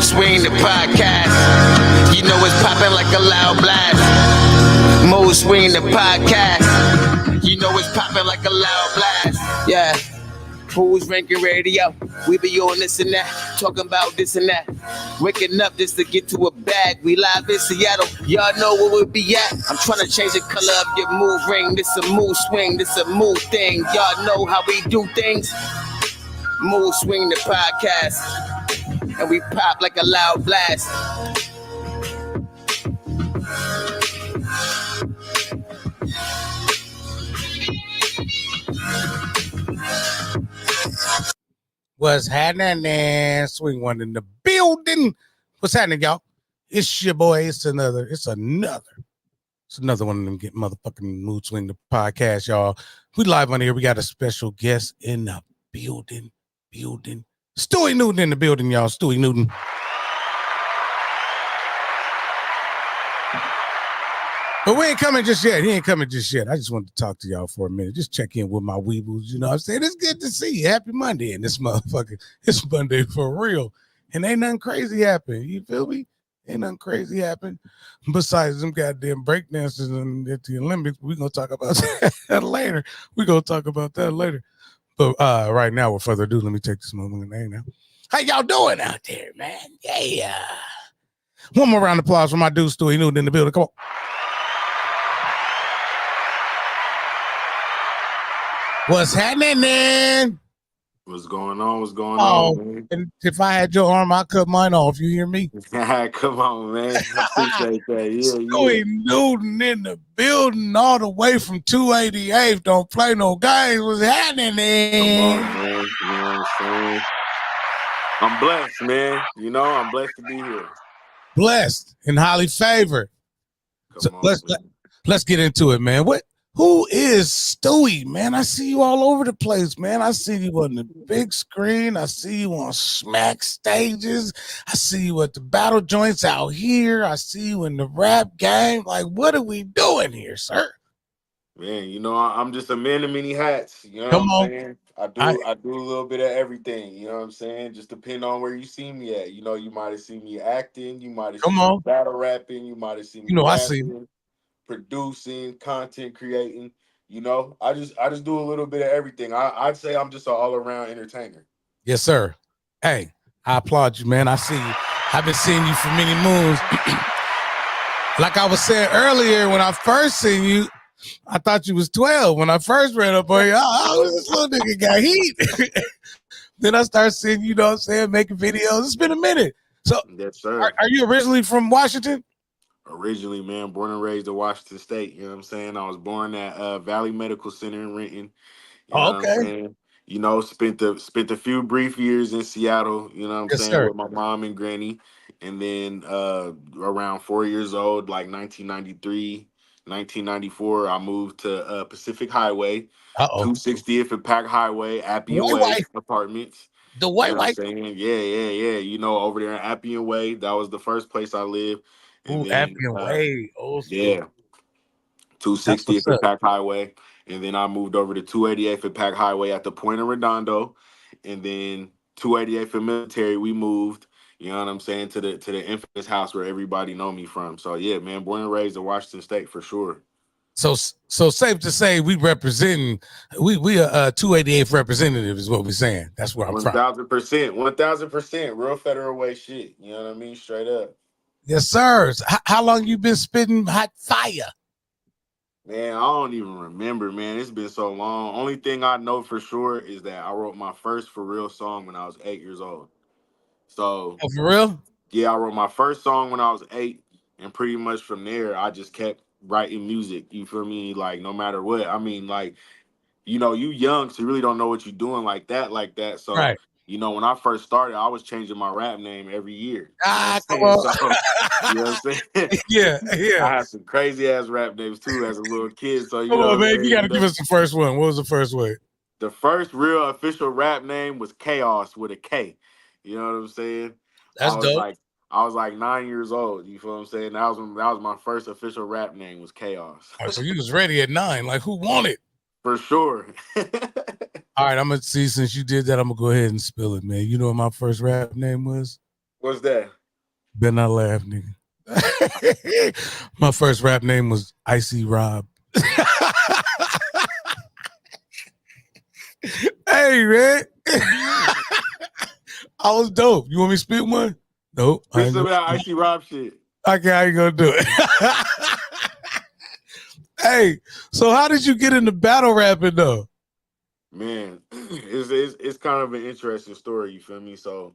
Mood Swing the podcast. You know it's popping like a loud blast. Mood Swing the podcast. You know it's popping like a loud blast. Yeah. Who's ranking radio? We be on this and that, talking about this and that. Waking up just to get to a bag. We live in Seattle, y'all know where we be at. I'm trying to change the color of your mood ring. This a mood swing, this a mood thing. Y'all know how we do things. Mood Swing the podcast, and we pop like a loud blast. What's happening? Swing One in the building. What's happening, y'all? It's your boy. It's another one of them get motherfucking Mood Swing the podcast, y'all. We live on here. We got a special guest in the building. Stuey Newton in the building, y'all. Stuey Newton. But we ain't coming just yet. He ain't coming just yet. I just wanted to talk to y'all for a minute. Just check in with my weebles. You know what I'm saying? It's good to see you. Happy Monday in this motherfucker. It's Monday for real. And ain't nothing crazy happen. You feel me? Ain't nothing crazy happen. Besides them goddamn breakdancers at the Olympics. We're going to talk about that later. But right now, with further ado, let me take this moment in now. How y'all doing out there, man? Yeah. One more round of applause for my dude, Stuey Newton in the building. Come on. What's happening, man? What's going on, man? And if I had your arm, I'd cut mine off. You hear me? Come on, man. I appreciate that. Stuey Newton in the building all the way from 288th. Don't play no games. What's happening, man? Come on, man. You know what I'm saying? I'm blessed, man. You know, I'm blessed to be here. Blessed and highly favored. Let's get into it, man. Who is Stuey, man? I see you all over the place, man. I see you on the big screen. I see you on smack stages. I see you at the battle joints out here. I see you in the rap game. Like, what are we doing here, sir? Man, you know, I'm just a man of many hats. You know Come what I'm on. saying? I do a little bit of everything. You know what I'm saying? Just depending on where you see me at. You know, you might have seen me acting. You might have seen me battle rapping. You might have seen me rapping, I see you. Producing, content creating. You know, I just do a little bit of everything. I'd say I'm just an all-around entertainer. Yes, sir. Hey, I applaud you, man. I see you. I've been seeing you for many moons. Like I was saying earlier, when I first seen you, I thought you was 12. When I first ran up on you, this little nigga got heat. Then I started seeing, you know what I'm saying, making videos. It's been a minute. So, yes, sir. Are you originally from Washington? Originally, man, born and raised in Washington State. You know what I'm saying? I was born at Valley Medical Center in Renton. You know what I'm saying? You know, spent a few brief years in Seattle, you know what I'm saying, with my mom and granny. And then around 4 years old, like 1993, 1994, I moved to Pacific Highway, 260th and Pack Highway, Appian Way Apartments. The white. Yeah. You know, over there in Appian Way, that was the first place I lived. And then, Appian Way. Yeah. 260th and Pack Highway. And then I moved over to 288th and Pack Highway at the Point of Redondo. And then 288th and Military, we moved, you know what I'm saying, to the infamous house where everybody know me from. So yeah, man, born and raised in Washington State for sure. So safe to say we are 288th representative is what we're saying. That's where I'm 1,000%, 1,000%, real Federal Way shit. You know what I mean? Straight up. Yes, sir. How long you been spitting hot fire? Man, I don't even remember, man. It's been so long. Only thing I know for sure is that I wrote my first for real song when I was 8 years old. So for real? Yeah, I wrote my first song when I was 8, and pretty much from there, I just kept writing music. You feel me? Like, no matter what. I mean, like, you know, you young, so you really don't know what you're doing like that. So, you know, when I first started, I was changing my rap name every year. Come on. So, you know what I'm saying? Yeah. I had some crazy ass rap names too as a little kid. So, you Come know, on, man, you got to give us the first one. What was the first one? The first real official rap name was Chaos with a K. You know what I'm saying? That's dope. I was like 9 years old. You feel what I'm saying? That was my first official rap name was Chaos. So you was ready at 9. Like, who won it? For sure. All right, I'm gonna see. Since you did that, I'm gonna go ahead and spill it, man. You know what my first rap name was? What's that? Better not laugh, nigga. My first rap name was Icy Rob. Hey, man. I was dope. You want me to spit one? Nope. Spit some of that Icy Rob shit. Okay, I ain't gonna do it. Hey, so how did you get into battle rapping though? Man, it's kind of an interesting story, you feel me? So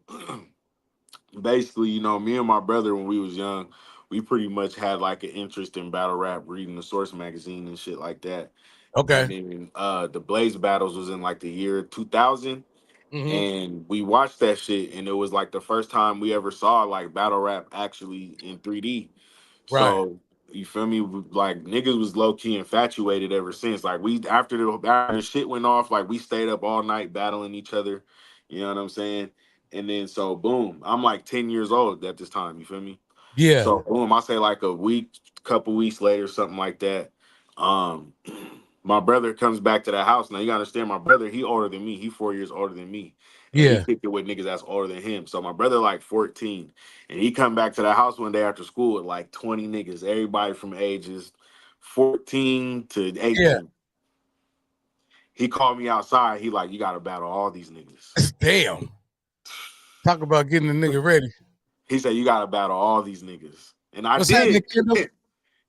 basically, you know, me and my brother when we was young, we pretty much had like an interest in battle rap, reading the Source magazine and shit like that. Okay. And then the Blaze battles was in like the year 2000. Mm-hmm. And we watched that shit, and it was like the first time we ever saw like battle rap actually in 3D. Right. So you feel me? Like niggas was low key infatuated ever since. Like we after the shit went off, like we stayed up all night battling each other. You know what I'm saying? And then so boom, I'm like 10 years old at this time. You feel me? Yeah. So boom, I say like a week, couple weeks later, something like that. Um, my brother comes back to the house. Now you gotta understand, my brother, he older than me. He 4 years older than me, and he Yeah. kicked it with niggas that's older than him. So my brother like 14, and he come back to the house one day after school with like 20 niggas, everybody from ages 14 to Yeah. 18. He called me outside. He like, you gotta battle all these niggas. Damn. Talk about getting the nigga ready. He said, you gotta battle all these niggas, and I What's happening, did. kiddo?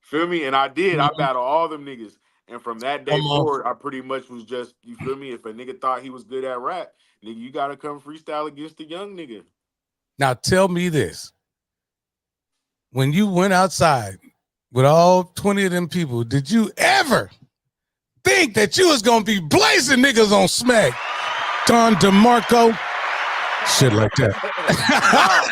Feel me? And I did. I Mhm. battled all them niggas. And from that day Come on. forward, I pretty much was just, you feel me? If a nigga thought he was good at rap, nigga, you gotta come freestyle against the young nigga. Now tell me this. When you went outside with all 20 of them people, did you ever think that you was gonna be blazing niggas on Smack? Don DeMarco? Shit like that.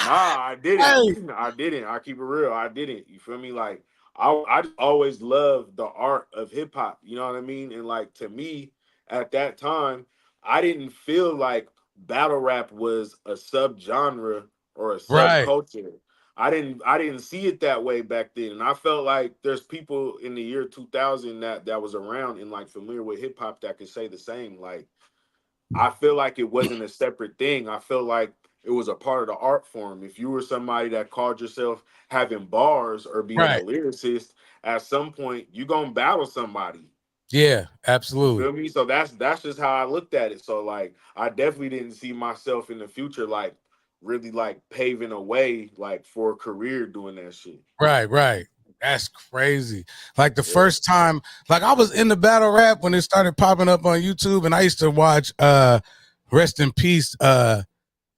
Nah, I didn't. Hey. I didn't. I keep it real. I didn't. You feel me? Like I just always loved the art of hip hop. You know what I mean? And like to me, at that time, I didn't feel like battle rap was a subgenre or a Right. subculture. I didn't see it that way back then. And I felt like there's people in the year 2000 that was around and like familiar with hip hop that could say the same. Like I feel like it wasn't a separate thing. I feel like it was a part of the art form. If you were somebody that called yourself having bars or being a Right. lyricist, at some point you gonna battle somebody. Yeah, You absolutely. feel me? So that's just how I looked at it. So like I definitely didn't see myself in the future like really like paving a way like for a career doing that shit. Right, right. That's crazy. Like the Yeah. first time, like I was in the battle rap when it started popping up on YouTube, and I used to watch rest in peace,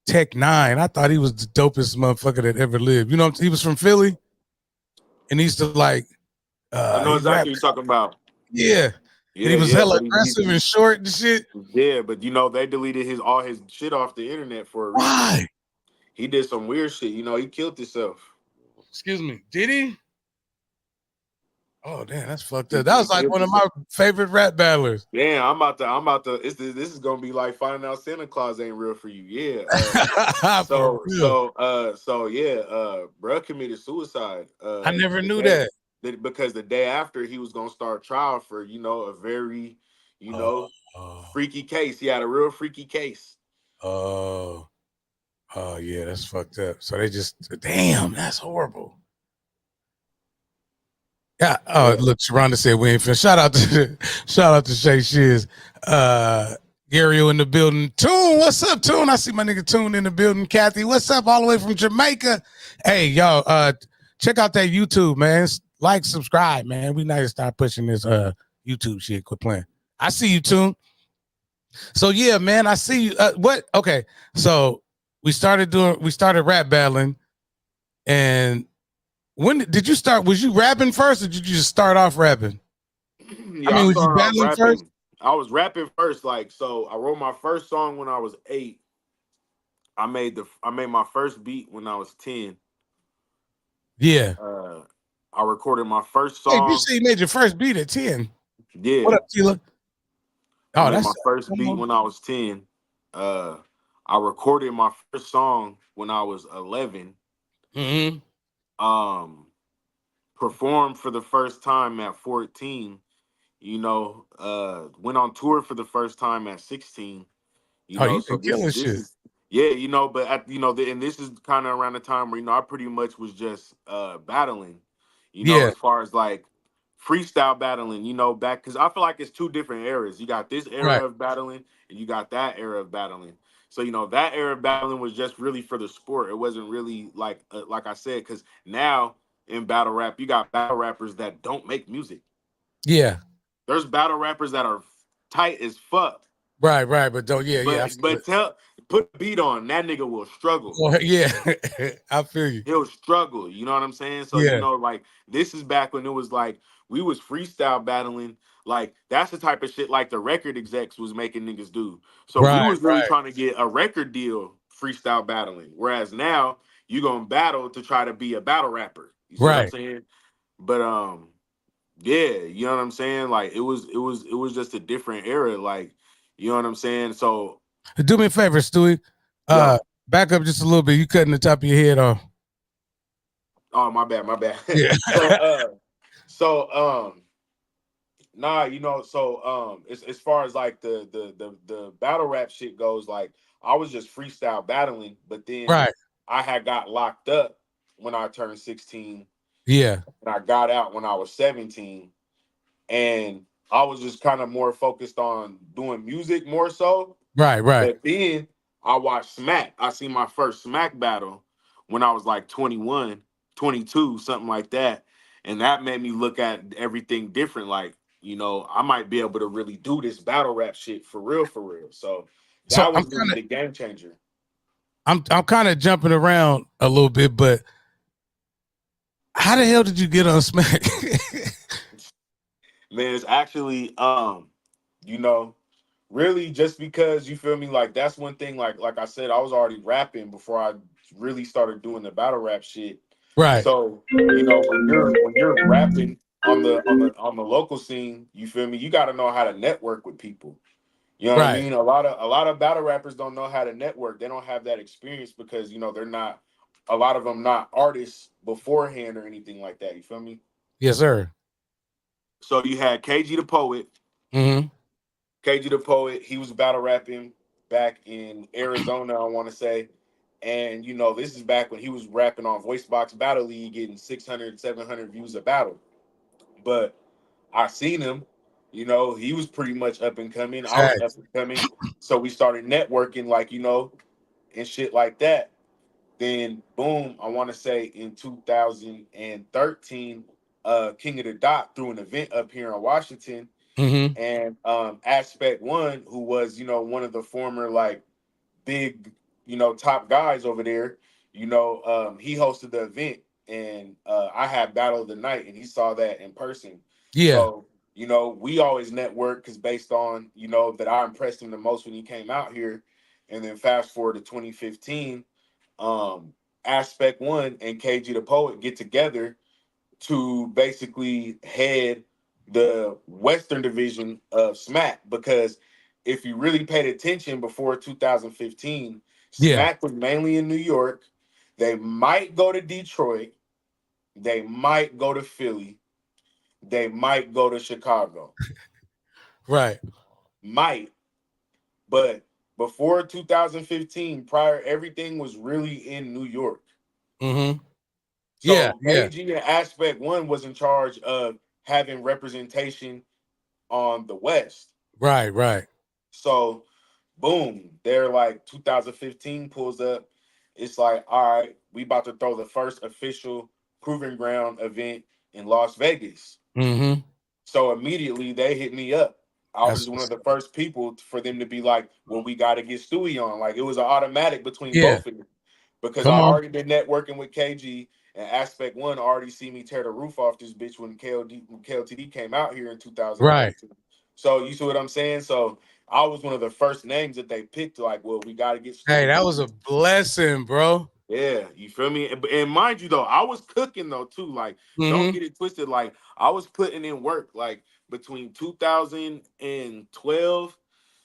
Tech Nine. I thought he was the dopest motherfucker that ever lived. You know, he was from Philly, and he used to like I know he exactly rapped, what you're talking about. yeah. And he Yeah, was yeah, hella but aggressive and short and shit. yeah, but you know, they deleted his all his shit off the internet for a reason. Why? He did some weird shit. You know, he killed himself. Excuse me. Did he? Oh damn, that's fucked He, up. That he was like killed one of my himself. favorite rap battlers. Damn, I'm about to. This is gonna be like finding out Santa Claus ain't real for you. Yeah. For real. So yeah. Bruh committed suicide. I never The knew day that. because the day after he was gonna start trial for a very Oh, oh, freaky case. He had a real freaky case. oh, oh, yeah, that's fucked up. So they just, damn, that's horrible. Yeah. Oh, Yeah. look, Sharonda said we ain't finished. Shout out to Shay Shiz. Gary in the building. Tune, what's up, Tune? I see my nigga Tune in the building. Kathy, what's up? All the way from Jamaica. Hey, y'all, check out that YouTube, man. Like, subscribe, man. We need to start pushing this YouTube shit. Quit playing. I see you, Tune. So yeah, man, I see you. What? Okay, so we started rap battling, and when did you start? Was you rapping first, or did you just start off rapping? I Yeah, I mean, was you started off battling first? rapping. I was rapping first, like so. I wrote my first song when I was 8. I made my first beat when I was 10. Yeah. Uh, I recorded my first Hey, you song. say you made your first beat at 10. What Yeah, up, Tila? I Oh, made my that's first come beat on. when I was 10. Uh, I recorded my first song when I was 11. Mm-hmm. Um, Performed for the first time at 14. Went on tour for the first time at 16. Oh, you So been this killing this shit. is Yeah, but and this is kind of around the time where I pretty much was just battling, Yeah, as far as like freestyle battling, back because I feel like it's two different eras. You got this right. era of battling, and you got that era of battling. So that era of battling was just really for the sport. It wasn't really like I said, because now in battle rap, you got battle rappers that don't make music. Yeah. There's battle rappers that are tight as fuck, Right. But don't, yeah, I but feel it. put a beat on that nigga will struggle. Yeah, I feel you. He'll struggle. You know what I'm saying? So Yeah. like this is back when it was like we was freestyle battling. Like that's the type of shit like the record execs was making niggas do. So we Right, was really trying to get a record deal freestyle battling. Whereas now you gonna battle to try to be a battle rapper. You see what I'm right. saying? But yeah, you know what I'm saying? Like it was just a different era. Like, you know what I'm saying? So Do me a favor, Stewie. Uh, yo, back up just a little bit. You cutting the top of your head off. oh my bad, my bad. Yeah. So nah, as far as like the battle rap shit goes, like I was just freestyle battling, but then Right. I had got locked up when I turned 16, Yeah. and I got out when I was 17, and I was just kind of more focused on doing music more so. Right. But then I watched Smack. I seen my first Smack battle when I was like 21, 22, something like that. And that made me look at everything different. Like, I might be able to really do this battle rap shit for real, for real. So So that I'm was kind really of the game changer. I'm kind of jumping around a little bit, but how the hell did you get on Smack? Man, it's actually you know, really just because you feel me, like that's one thing, like I said, I was already rapping before I really started doing the battle rap shit. Right. So when you're rapping on the local scene, you feel me, you got to know how to network with people. You know what I Right. mean? A lot of battle rappers don't know how to network. They don't have that experience because they're not, a lot of them not artists beforehand or anything like that. You feel me? Yes, sir. So you had KG the Poet. Mm-hmm. KG the Poet, he was battle rapping back in Arizona, I want to say. And, this is back when he was rapping on Voicebox Battle League, getting 600, 700 views a battle. But I seen him, he was pretty much up and coming. I was up Facts. and coming. So we started networking, like, and shit like that. Then, boom, I want to say in 2013, King of the Dot threw an event up here in Washington, Mm-hmm. and Aspect One, who was one of the former like big top guys over there, he hosted the event, and I had Battle of the Night, and he saw that in person. Yeah. So we always network because based on that I impressed him the most when he came out here, and then fast forward to 2015, Aspect One and KG the Poet get together to basically head the Western division of Smack, because if you really paid attention before 2015, Yeah. Smack was mainly in New York. They might go to Detroit. They might go to Philly. They might go to Chicago. Right. Might. But before 2015, prior, everything was really in New York. Mm-hmm. Yeah. So Yeah. KG and Aspect One was in charge of having representation on the West. Right. So boom, they're like 2015 pulls up. It's like, all right, we about to throw the first official proving ground event in Las Vegas. Mm-hmm. So immediately they hit me up. I That's was one of what's the first people for them to be like, well, we got to get Stewie on. Like it was an automatic between yeah. both of them, because I Come on. already been networking with KG, and Aspect One already see me tear the roof off this bitch when KLTD came out here in Right. 2013. So you see what I'm saying? So I was one of the first names that they picked. Like, well, we got to get Hey, Stewie. that was a blessing, bro. Yeah, you feel me? And mind you, though, I was cooking though too. Like, don't Mm-hmm. get it twisted. Like, I was putting in work. Like between 2012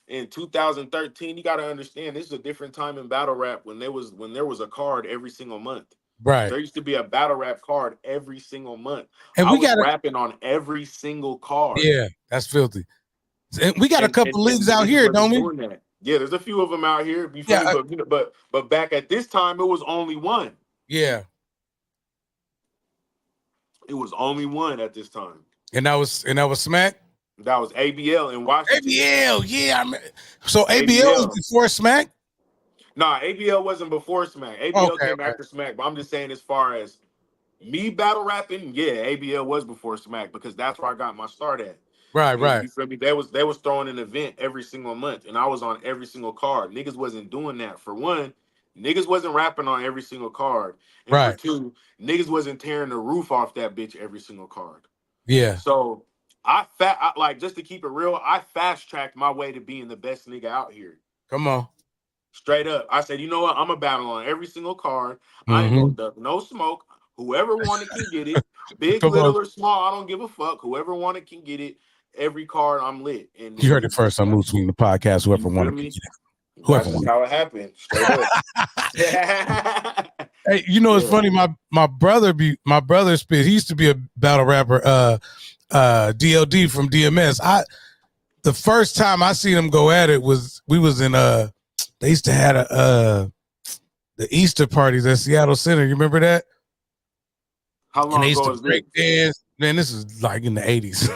and 2013, you got to understand this is a different time in battle rap when there was a card every single month. Right. There used to be a battle rap card every single month. And I we was got a rapping on every single card, yeah, that's filthy. And we got a and couple and, leagues and out niggas here, wasn't don't we? doing that. Yeah, there's a few of them out here. You feel Yeah, me? But but back at this time, it was only one. yeah. It was only one at this time. And that was Smack. That was ABL in Washington. ABL, yeah. So ABL was ABL. before Smack. Nah, ABL wasn't before Smack. ABL Okay, came okay. after Smack. But I'm just saying, as far as me battle rapping, yeah, ABL was before Smack because that's where I got my start at. Right, Because right, you feel me, they was throwing an event every single month, and I was on every single card. Niggas wasn't doing that. For one, niggas wasn't rapping on every single card, and for right. two, niggas wasn't tearing the roof off that bitch every single card. Yeah. So like just to keep it real, I fast tracked my way to being the best nigga out here. Come on. Straight up. I said, you know what? I'm a battle on every single card. I ain't gonna Mm-hmm. duck no smoke. Whoever wanted can get it. Big, Come on. little, or small, I don't give a fuck. Whoever wanted can get it. Every card I'm lit. And You heard then it first on Mood Swing, the podcast. you Whoever feel wanted to me? get it. Whoever That's just wanted. how it happened. Straight up. Hey, you know it's Yeah. funny. My brother spit. He used to be a battle rapper. DLD from DMS. The first time I seen him go at it was we was in they used to have the Easter parties at Seattle Center. You remember that? How And long they used ago to is break this? dance. Man, this is like in the 80s.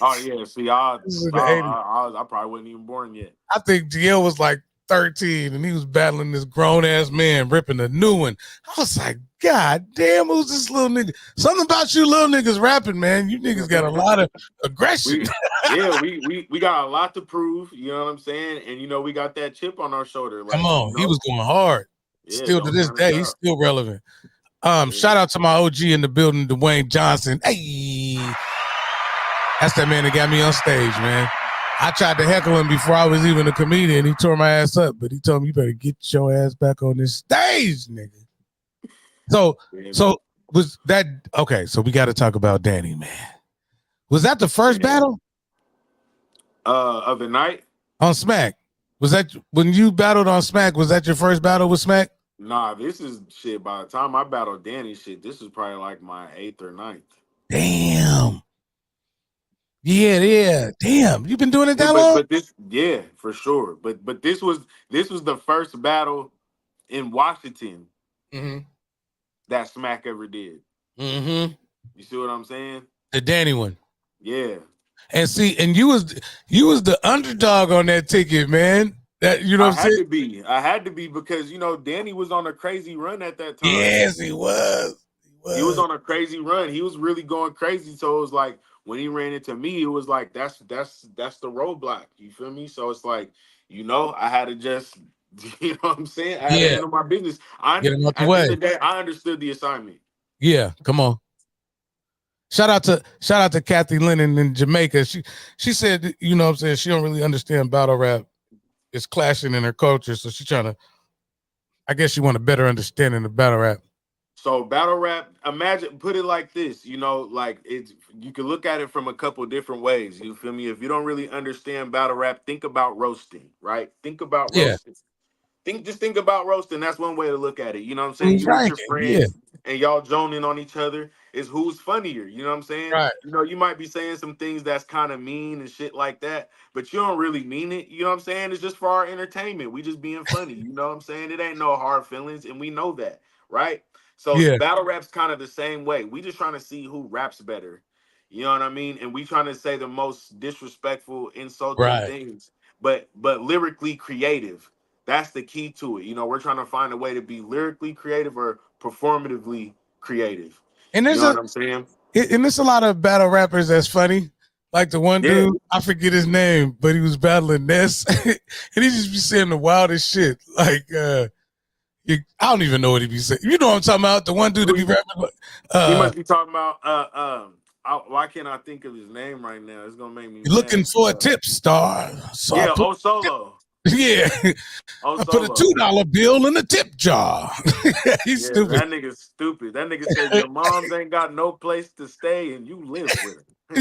Oh yeah, see, This is in the 80s. I probably wasn't even born yet. I think GL was like 13 and he was battling this grown ass man ripping a new one. I was like, God damn, who's this little nigga? Something about you little niggas rapping, man. You niggas got a lot of aggression. we got a lot to prove, you know what I'm saying? And you know, we got that chip on our shoulder. Come Like, you on, he know, was going hard. yeah, Still to don't this count us day, he's out. still relevant. Yeah. Shout out to my OG in the building, Dwayne Johnson. Hey, that's that man that got me on stage, man. I tried to heckle him before I was even a comedian. He tore my ass up, but he told me, you better get your ass back on this stage, nigga. So was that okay? So we got to talk about Danny, man. Was that the first battle Of the night? on Smack? Was that when you battled on Smack? Was that your first battle with Smack? Nah, this is shit. By the time I battled Danny, shit, this is probably like my 8th or 9th. Damn. Yeah. Damn, you been doing it Yeah, that long? but this, yeah, for sure. But this was the first battle in Washington that Smack ever did. Mm-hmm. You see what I'm saying? The Danny one. Yeah. And see, and you was the underdog on that ticket, man. That you know what I'm saying? I had to be because you know Danny was on a crazy run at that time. Yes, he was. He was on a crazy run. He was really going crazy. So it was like when he ran into me, it was like that's the roadblock. You feel me? So it's like, you know, I had to just you know what I'm saying? I had to handle my business. Get him out the At way. the end of the day, I understood the assignment. Yeah, come on. Shout out to Kathy Lennon in Jamaica. She said, you know what I'm saying, she don't really understand battle rap. It's clashing in her culture. So she's trying to, I guess she want a better understanding of battle rap. So battle rap, imagine, put it like this, you know, like you can look at it from a couple different ways. You feel me? If you don't really understand battle rap, think about roasting, right? Think about roasting. Think about roasting. That's one way to look at it. You know what I'm saying? You with your friends and y'all joning on each other is who's funnier. You know what I'm saying? Right. You know, you might be saying some things that's kind of mean and shit like that, but you don't really mean it. You know what I'm saying? It's just for our entertainment. We just being funny. You know what I'm saying? It ain't no hard feelings, and we know that, right? So battle rap's kind of the same way. We just trying to see who raps better. You know what I mean? And we trying to say the most disrespectful, insulting things, but lyrically creative. That's the key to it. You know, we're trying to find a way to be lyrically creative or performatively creative. And you know what I'm saying? And there's a lot of battle rappers that's funny. Like the one dude, I forget his name, but he was battling Ness, and he just be saying the wildest shit. Like, I don't even know what he be saying. You know what I'm talking about? The one dude that be rapping. He must be talking about. Why can't I think of his name right now? It's gonna make me looking mad. for a tip star. So yeah, Solo. Yeah, I put a $2 bill in the tip jar. He's stupid. That nigga's stupid. That nigga said your mom's ain't got no place to stay and you live with her.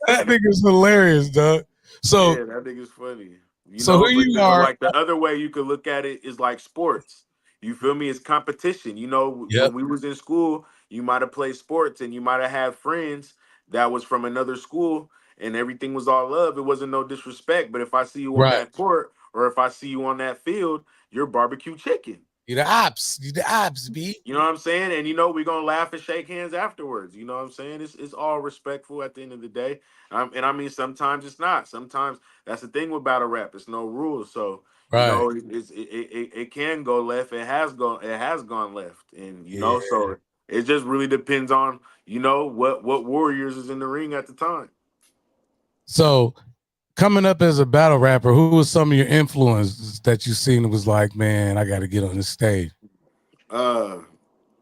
That nigga's hilarious, dog. So yeah, that nigga's funny. You know, who you are. Like the other way you could look at it is like sports. You feel me? It's competition. You know, when we was in school, you might have played sports and you might have had friends that was from another school, and everything was all love. It wasn't no disrespect. But if I see you on Right. that court or if I see you on that field, you're barbecue chicken. You the ops. You the ops, B. You know what I'm saying? And we're gonna laugh and shake hands afterwards. You know what I'm saying? It's all respectful at the end of the day. And I mean, sometimes it's not. Sometimes that's the thing with battle rap. It's no rules. So Right. it can go left. It has gone left. And Yeah. so it just really depends on what warriors is in the ring at the time. So coming up as a battle rapper, who was some of your influences that you seen and was like, man, I got to get on this stage?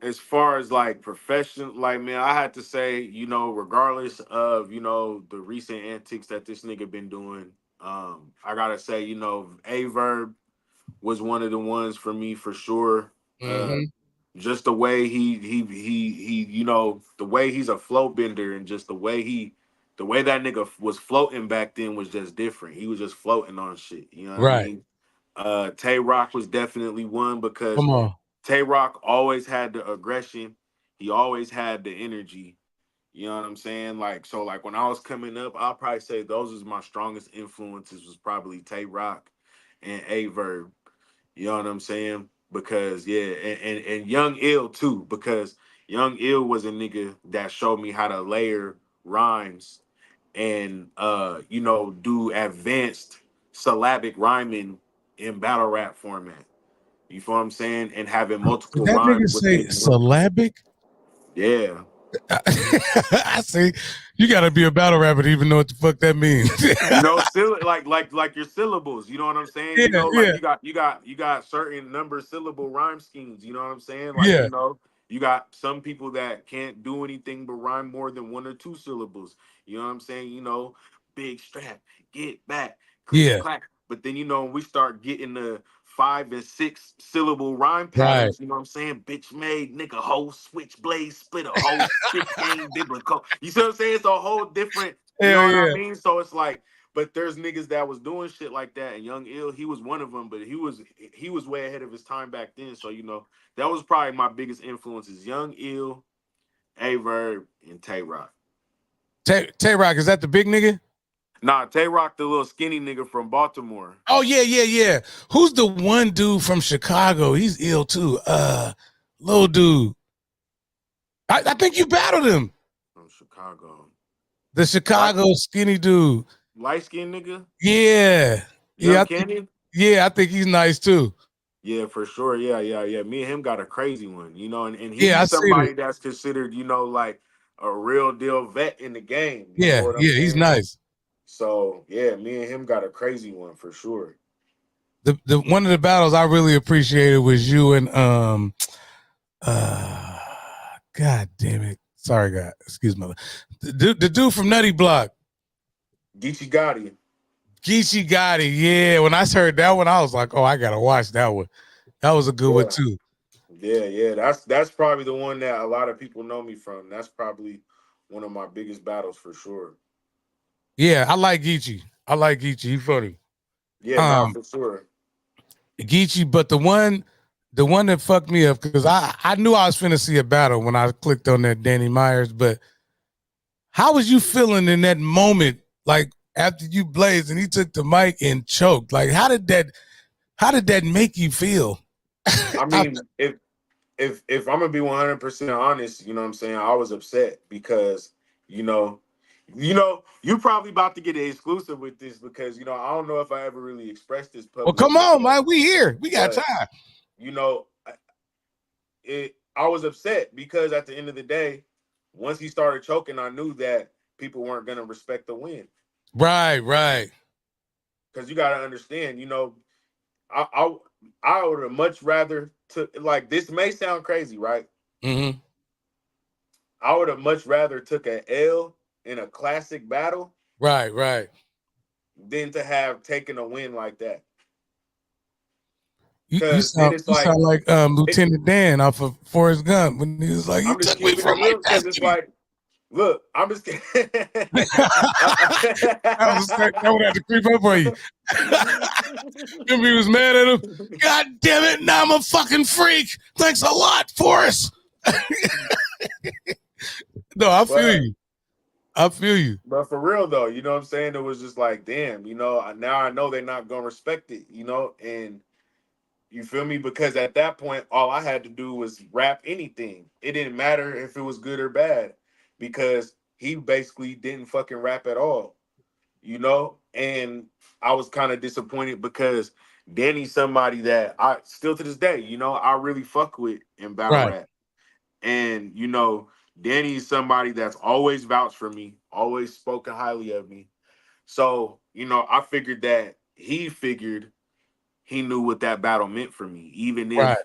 As far as like profession, like man, I had to say, regardless of the recent antics that this nigga been doing, I gotta say, A Verb was one of the ones for me for sure. Mm-hmm. Just the way he the way he's a float bender, and just the way that nigga was floating back then was just different. He was just floating on shit. You know what I Right. mean? Tay Rock was definitely one because Come on. Tay Rock always had the aggression. He always had the energy. You know what I'm saying? Like, so like when I was coming up, I'll probably say those was my strongest influences was probably Tay Rock and A Verb. You know what I'm saying? Because yeah, and Young Ill too, because Young Ill was a nigga that showed me how to layer rhymes and do advanced syllabic rhyming in battle rap format. You feel what I'm saying? And having Did multiple that nigga rhymes say within one. syllabic? Yeah. I see. You got to be a battle rapper to even know what the fuck that means. Still like your syllables, you know what I'm saying? Yeah, Like yeah, you got certain number syllable rhyme schemes, you know what I'm saying? Like, yeah, you got some people that can't do anything but rhyme more than one or two syllables. You know what I'm saying? Big strap, get back, click yeah. clack. But then when we start getting the 5 and 6 syllable rhyme Right. patterns, you know what I'm saying? Bitch made, nigga hoe, switchblade, split a hoe, spit game, biblical. You see what I'm saying? It's a whole different, you know Hell what I yeah. mean? So it's like, but there's niggas that was doing shit like that, and Young Ill, he was one of them, but he was way ahead of his time back then. So that was probably my biggest influences: Young Ill, A Verb, and Tay Rock. Tay Rock, is that the big nigga? Nah, Tay Rock, the little skinny nigga from Baltimore. Oh yeah, yeah, yeah. Who's the one dude from Chicago? He's ill too. Little dude. I think you battled him. From Chicago. The Chicago skinny dude. Light skinned nigga? Yeah. Young Canyon? I think he's nice too. Yeah, for sure. Yeah. Me and him got a crazy one, and Yeah, I he's seen it. somebody that's considered, like a real deal vet in the game. You know Yeah, what I'm yeah, he's saying? nice. So yeah, me and him got a crazy one for sure. The one of the battles I really appreciated was you and God damn it. Sorry, God. Excuse me. The dude from Nutty Block. Geechee Gotti. Geechee Gotti. Yeah. When I heard that one, I was like, oh, I gotta watch that one. That was a good one too. Yeah. That's probably the one that a lot of people know me from. That's probably one of my biggest battles for sure. Yeah, I like Geechee. He's funny. Yeah, nah, for sure. Geechee, but the one that fucked me up, because I knew I was finna see a battle when I clicked on that Danny Myers, but how was you feeling in that moment? Like after you blazed and he took the mic and choked. Like how did that make you feel? I mean, if I'm gonna be 100% honest, you know what I'm saying, I was upset because you know, you probably about to get an exclusive with this because I don't know if I ever really expressed this Well, come publicly, on, man. We here. We got but time. you know, I was upset because at the end of the day, once he started choking, I knew that people weren't gonna respect the win. Right. Because you gotta understand, I I, I would have much rather took, like, this may sound crazy, right? Mm-hmm. I would have much rather took an L in a classic battle Right. than to have taken a win like that. You Because then sound it's you like, sound like Lieutenant Dan off of Forrest Gump when he was like, "You I'm just took me keeping from it my real because it's destiny." like, look, I'm just That would have to creep up on you. Remember he was mad at him. God damn it! Now I'm a fucking freak. Thanks a lot, Forrest. No, I feel but you. I feel you. But for real though, you know what I'm saying? It was just like, damn, now I know they're not gonna respect it, and you feel me? Because at that point, all I had to do was rap anything. It didn't matter if it was good or bad, because he basically didn't fucking rap at all, And I was kind of disappointed because Danny's somebody that I still to this day, I really fuck with in battle Right. rap. And Danny's somebody that's always vouched for me, always spoken highly of me. So, I figured that he figured he knew what that battle meant for me, Right.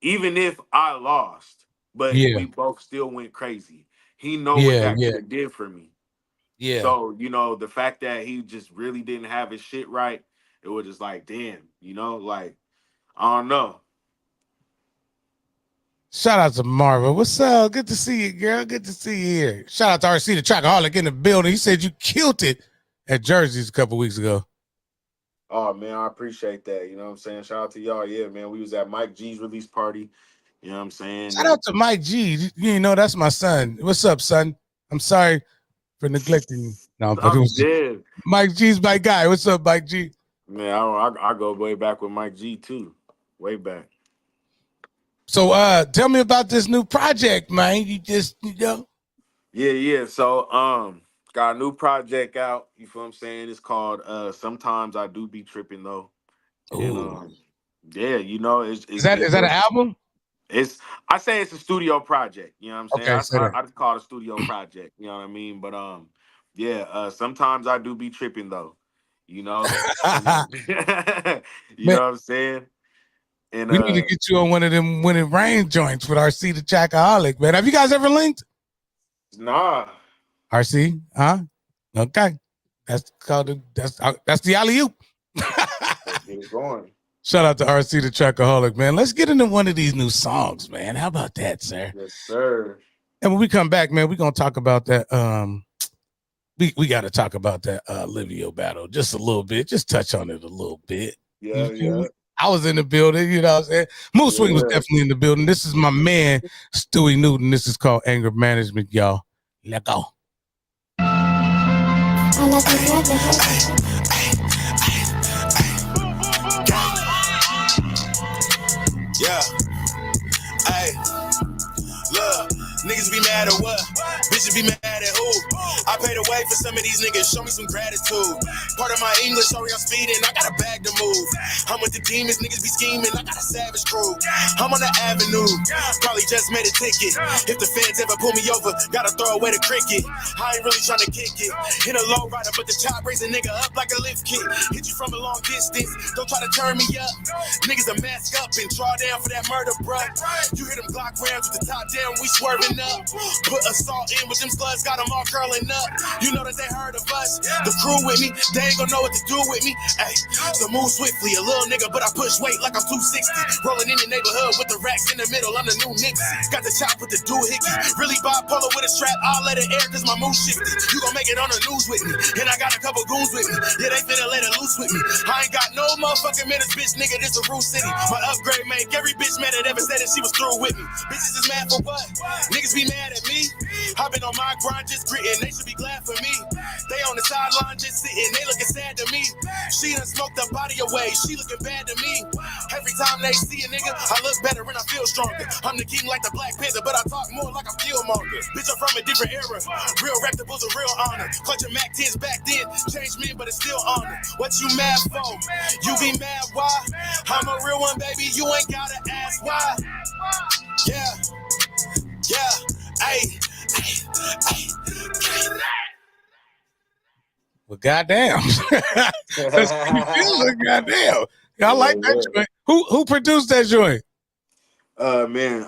even if I lost, but Yeah. we both still went crazy. He know what Yeah. that Yeah. could have did for me. Yeah. So, the fact that he just really didn't have his shit right, it was just like, damn, like, I don't know. Shout out to Marva. What's up? Good to see you, girl. Good to see you here. Shout out to RC the Trackaholic in the building. He said you killed it at Jersey's a couple weeks ago. Oh man, I appreciate that. You know what I'm saying? Shout out to y'all. Yeah, man. We was at Mike G's release party. You know what I'm saying? Shout out to Mike G. You know that's my son. What's up, son? I'm sorry for neglecting you. No, but it I'm was dead. Mike G's my guy. What's up, Mike G? Man, I go way back with Mike G too. Way back. So tell me about this new project, man. You just, Yeah. So got a new project out. You feel what I'm saying? It's called Sometimes I Do Be Tripping Though. And Ooh. yeah, Is that an album? It's I say it's a studio project, you know what I'm saying? Okay, say I just call it a studio project, you know what I mean? But yeah, sometimes I do be tripping though, you know. that. You Man, know what I'm saying? And we need to get you on one of them When It Rain joints with RC the Trackaholic, man. Have you guys ever linked? nah. RC, huh? Okay. That's called that's the alley-oop. Let's get it going. Shout out to RC the Trackaholic, man. Let's get into one of these new songs, man. How about that, sir? Yes, sir. And when we come back, man, we're gonna talk about that. We got to talk about that Livio battle just a little bit, just touch on it a little bit. Yeah. I was in the building, you know what I'm saying? Moose Swing was definitely in the building. This is my man, Stuey Newton. This is called Anger Management, y'all. Let go. Yeah. Hey. Look. Niggas be mad at what? Bitches be mad at who? I paid away for some of these niggas, show me some gratitude. Part of my English, sorry I'm speeding, I got a bag to move. I'm with the demons, niggas be scheming, I got a savage crew. I'm on the avenue, probably just made a ticket. If the fans ever pull me over, gotta throw away the cricket. I ain't really trying to kick it. Hit a low rider, but the chop raise a nigga up like a lift kit. Hit you from a long distance, don't try to turn me up. Niggas are mask up and draw down for that murder, bruh. You hear them Glock rounds with the top down, we swerving up. Put assault in with them slugs, got them all curling up. You know that they heard of us. The crew with me, they ain't gonna know what to do with me. Ay, so move swiftly, a little nigga, but I push weight like I'm 260. Rolling in your neighborhood with the racks in the middle, I'm the new nigga. Got the chop with the doohickey. Really bipolar with a strap, I'll let it air cause my mood shifted. You gon' make it on the news with me. And I got a couple goons with me. Yeah, they finna let it loose with me. I ain't got no motherfucking minutes, bitch, nigga, this a Rue City. My upgrade make every bitch mad that ever said that she was through with me. Bitches is mad for what? Niggas be mad at me. I've been on my grind just gritting. They should be glad for me. They on the sideline just sitting. They looking sad to me. She done smoked the body away. She looking bad to me. Every time they see a nigga, I look better and I feel stronger. I'm the king like the Black Panther, but I talk more like I'm Killmonger. Bitch, I'm from a different era. Real reputables a real honor. Clutching Mac 10s back then. Changed men, but it's still honor. What you mad for? You be mad why? I'm a real one, baby. You ain't gotta ask why. Yeah. Hey. Well, goddamn. That's pretty good, goddamn. Y'all like that joint. Who produced that joint? Man,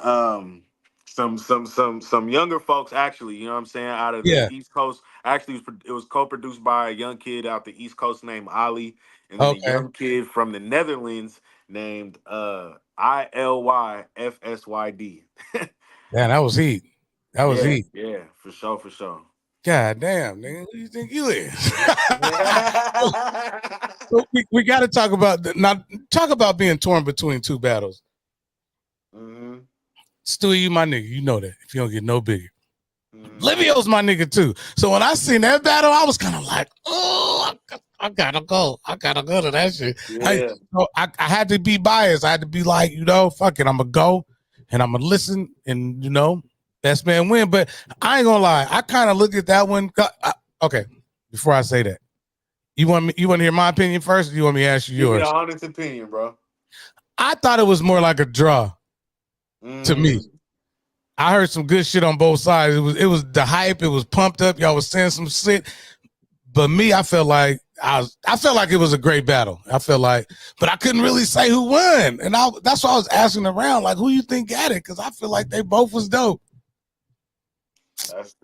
some younger folks actually, you know what I'm saying, out of the East Coast. Actually, it was co-produced by a young kid out the East Coast named Ali, and then a young kid from the Netherlands named ILYFSYD. Man, that was heat. That was heat. Yeah, for sure. God damn, nigga, who do you think you is? So we got to talk about being torn between two battles. Mm-hmm. Stewie, you my nigga, you know that. If you don't get no bigger, Livio's my nigga too. So when I seen that battle, I was kind of like, oh, I gotta go. I gotta go to that shit. Yeah. I had to be biased. I had to be like, fuck it, I'm gonna go and I'm gonna listen and best man win. But I ain't gonna lie, I kind of looked at that one. Okay, before I say that, you want to hear my opinion first, or you want me to ask you Give me yours? the honest opinion, bro. I thought it was more like a draw to me. I heard some good shit on both sides. It was the hype. It was pumped up. Y'all was saying some shit. But me, I felt like it was a great battle. I felt like, but I couldn't really say who won, and that's why I was asking around, like, who you think got it? Because I feel like they both was dope. That's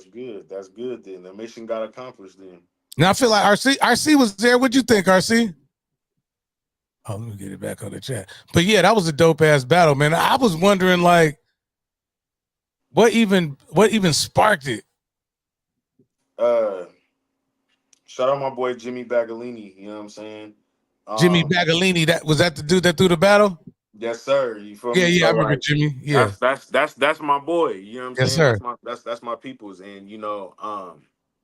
good. That's good. Then the mission got accomplished. Then. Now I feel like RC was there. What'd you think, RC? Oh, let me get it back on the chat. But yeah, that was a dope ass battle, man. I was wondering, like, what even sparked it? Shout out my boy Jimmy Bagolini. You know what I'm saying? Jimmy Bagolini. That was that the dude that threw the battle? Yes, sir. You feel me? Yeah, So I remember Jimmy. Yeah. That's my boy. You know what I'm yes, saying? Sir. That's my people's. And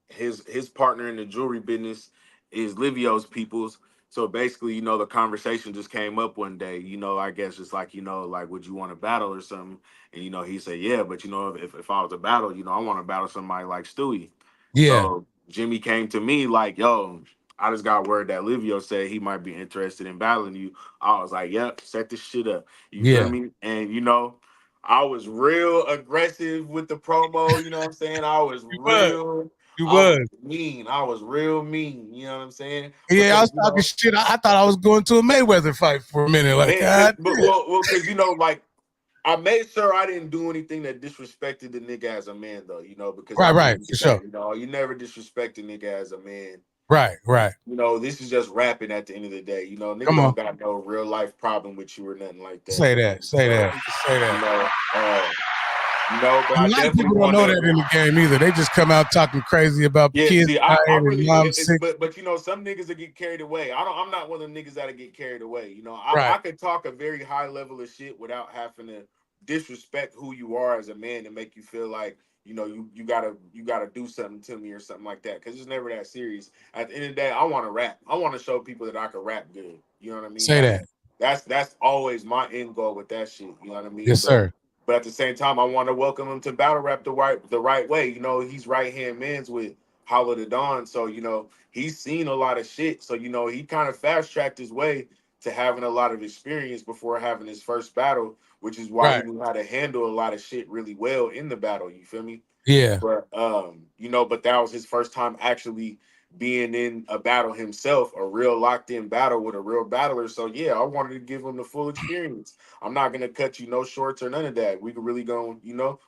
his partner in the jewelry business is Livio's people's. So basically, the conversation just came up one day. I guess it's like, like, would you want to battle or something? And he said, yeah, but if I was to battle, I want to battle somebody like Stewie. Yeah. So Jimmy came to me like, yo, I just got word that Livio said he might be interested in battling you. I was like, yep, set this shit up. You feel me? And I was real aggressive with the promo, you know what I'm saying? I was mean. I was real mean, you know what I'm saying? Yeah, I was talking shit. I thought I was going to a Mayweather fight for a minute. Like, because like, I made sure I didn't do anything that disrespected the nigga as a man, though, because right, for sure. You never disrespect a nigga as a man. Right. This is just rapping at the end of the day. Nigga don't got no real life problem with you or nothing like that. Say that. But a lot of people don't know that in the game either. They just come out talking crazy about kids. See, I really, but some niggas that get carried away. I'm not one of the niggas that'll get carried away. I could talk a very high level of shit without having to disrespect who you are as a man and make you feel like you gotta do something to me or something like that, because it's never that serious. At the end of the day, I want to rap. I want to show people that I can rap good. You know what I mean? Say that's always my end goal with that shit. You know what I mean? Yes, sir. But at the same time, I want to welcome him to battle rap the right way. He's right hand man's with Hollow the Dawn, so he's seen a lot of shit. So he kind of fast tracked his way to having a lot of experience before having his first battle, which is why he knew how to handle a lot of shit really well in the battle. You feel me? Yeah. But but that was his first time actually being in a battle himself, a real locked in battle with a real battler. So yeah, I wanted to give him the full experience. I'm not gonna cut you no shorts or none of that. We could really go,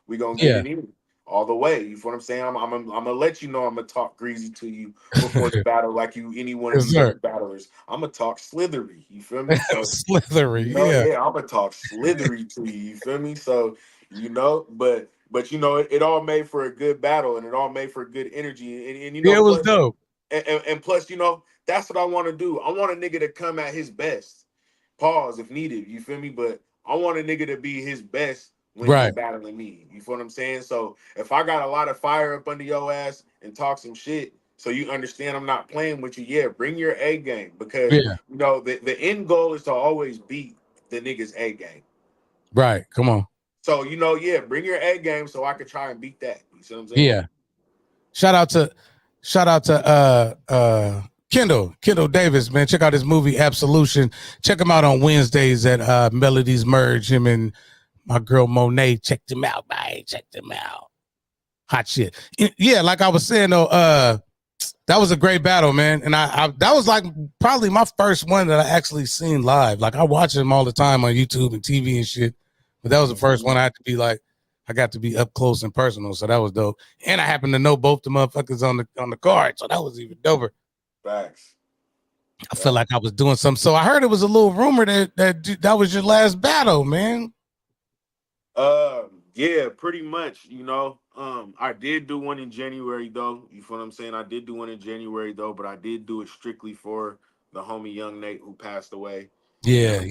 we gonna get it in all the way. You feel what I'm saying? I'm gonna let you know I'm gonna talk greasy to you before the battle, like any one of these other battlers. I'm gonna talk slithery. You feel me? So, slithery, yeah, I'm gonna talk slithery to you. You feel me? So but it all made for a good battle, and it all made for good energy, and it was dope. And plus, that's what I want to do. I want a nigga to come at his best. Pause if needed. You feel me? But I want a nigga to be his best when he's battling me. You feel what I'm saying? So if I got a lot of fire up under your ass and talk some shit, so you understand I'm not playing with you, yeah, bring your A game, because the end goal is to always beat the nigga's A game. Right. Come on. So bring your A game so I could try and beat that. You see what I'm saying? Yeah. Shout out to Kendall Davis, man. Check out his movie Absolution. Check him out on Wednesdays at Melodies Merge. Him and my girl Monet. Check them out, man. Check them out. Hot shit. Yeah, like I was saying though, that was a great battle, man. And I that was like probably my first one that I actually seen live. Like I watch them all the time on YouTube and TV and shit. But that was the first one I had to be like, I got to be up close and personal, so that was dope. And I happened to know both the motherfuckers on the card, so that was even doper. Facts. I felt like I was doing something. So I heard it was a little rumor that was your last battle, man. Yeah, pretty much. I did do one in January though. You feel what I'm saying? I did do one in January though, but I did do it strictly for the homie Young Nate who passed away. Yeah,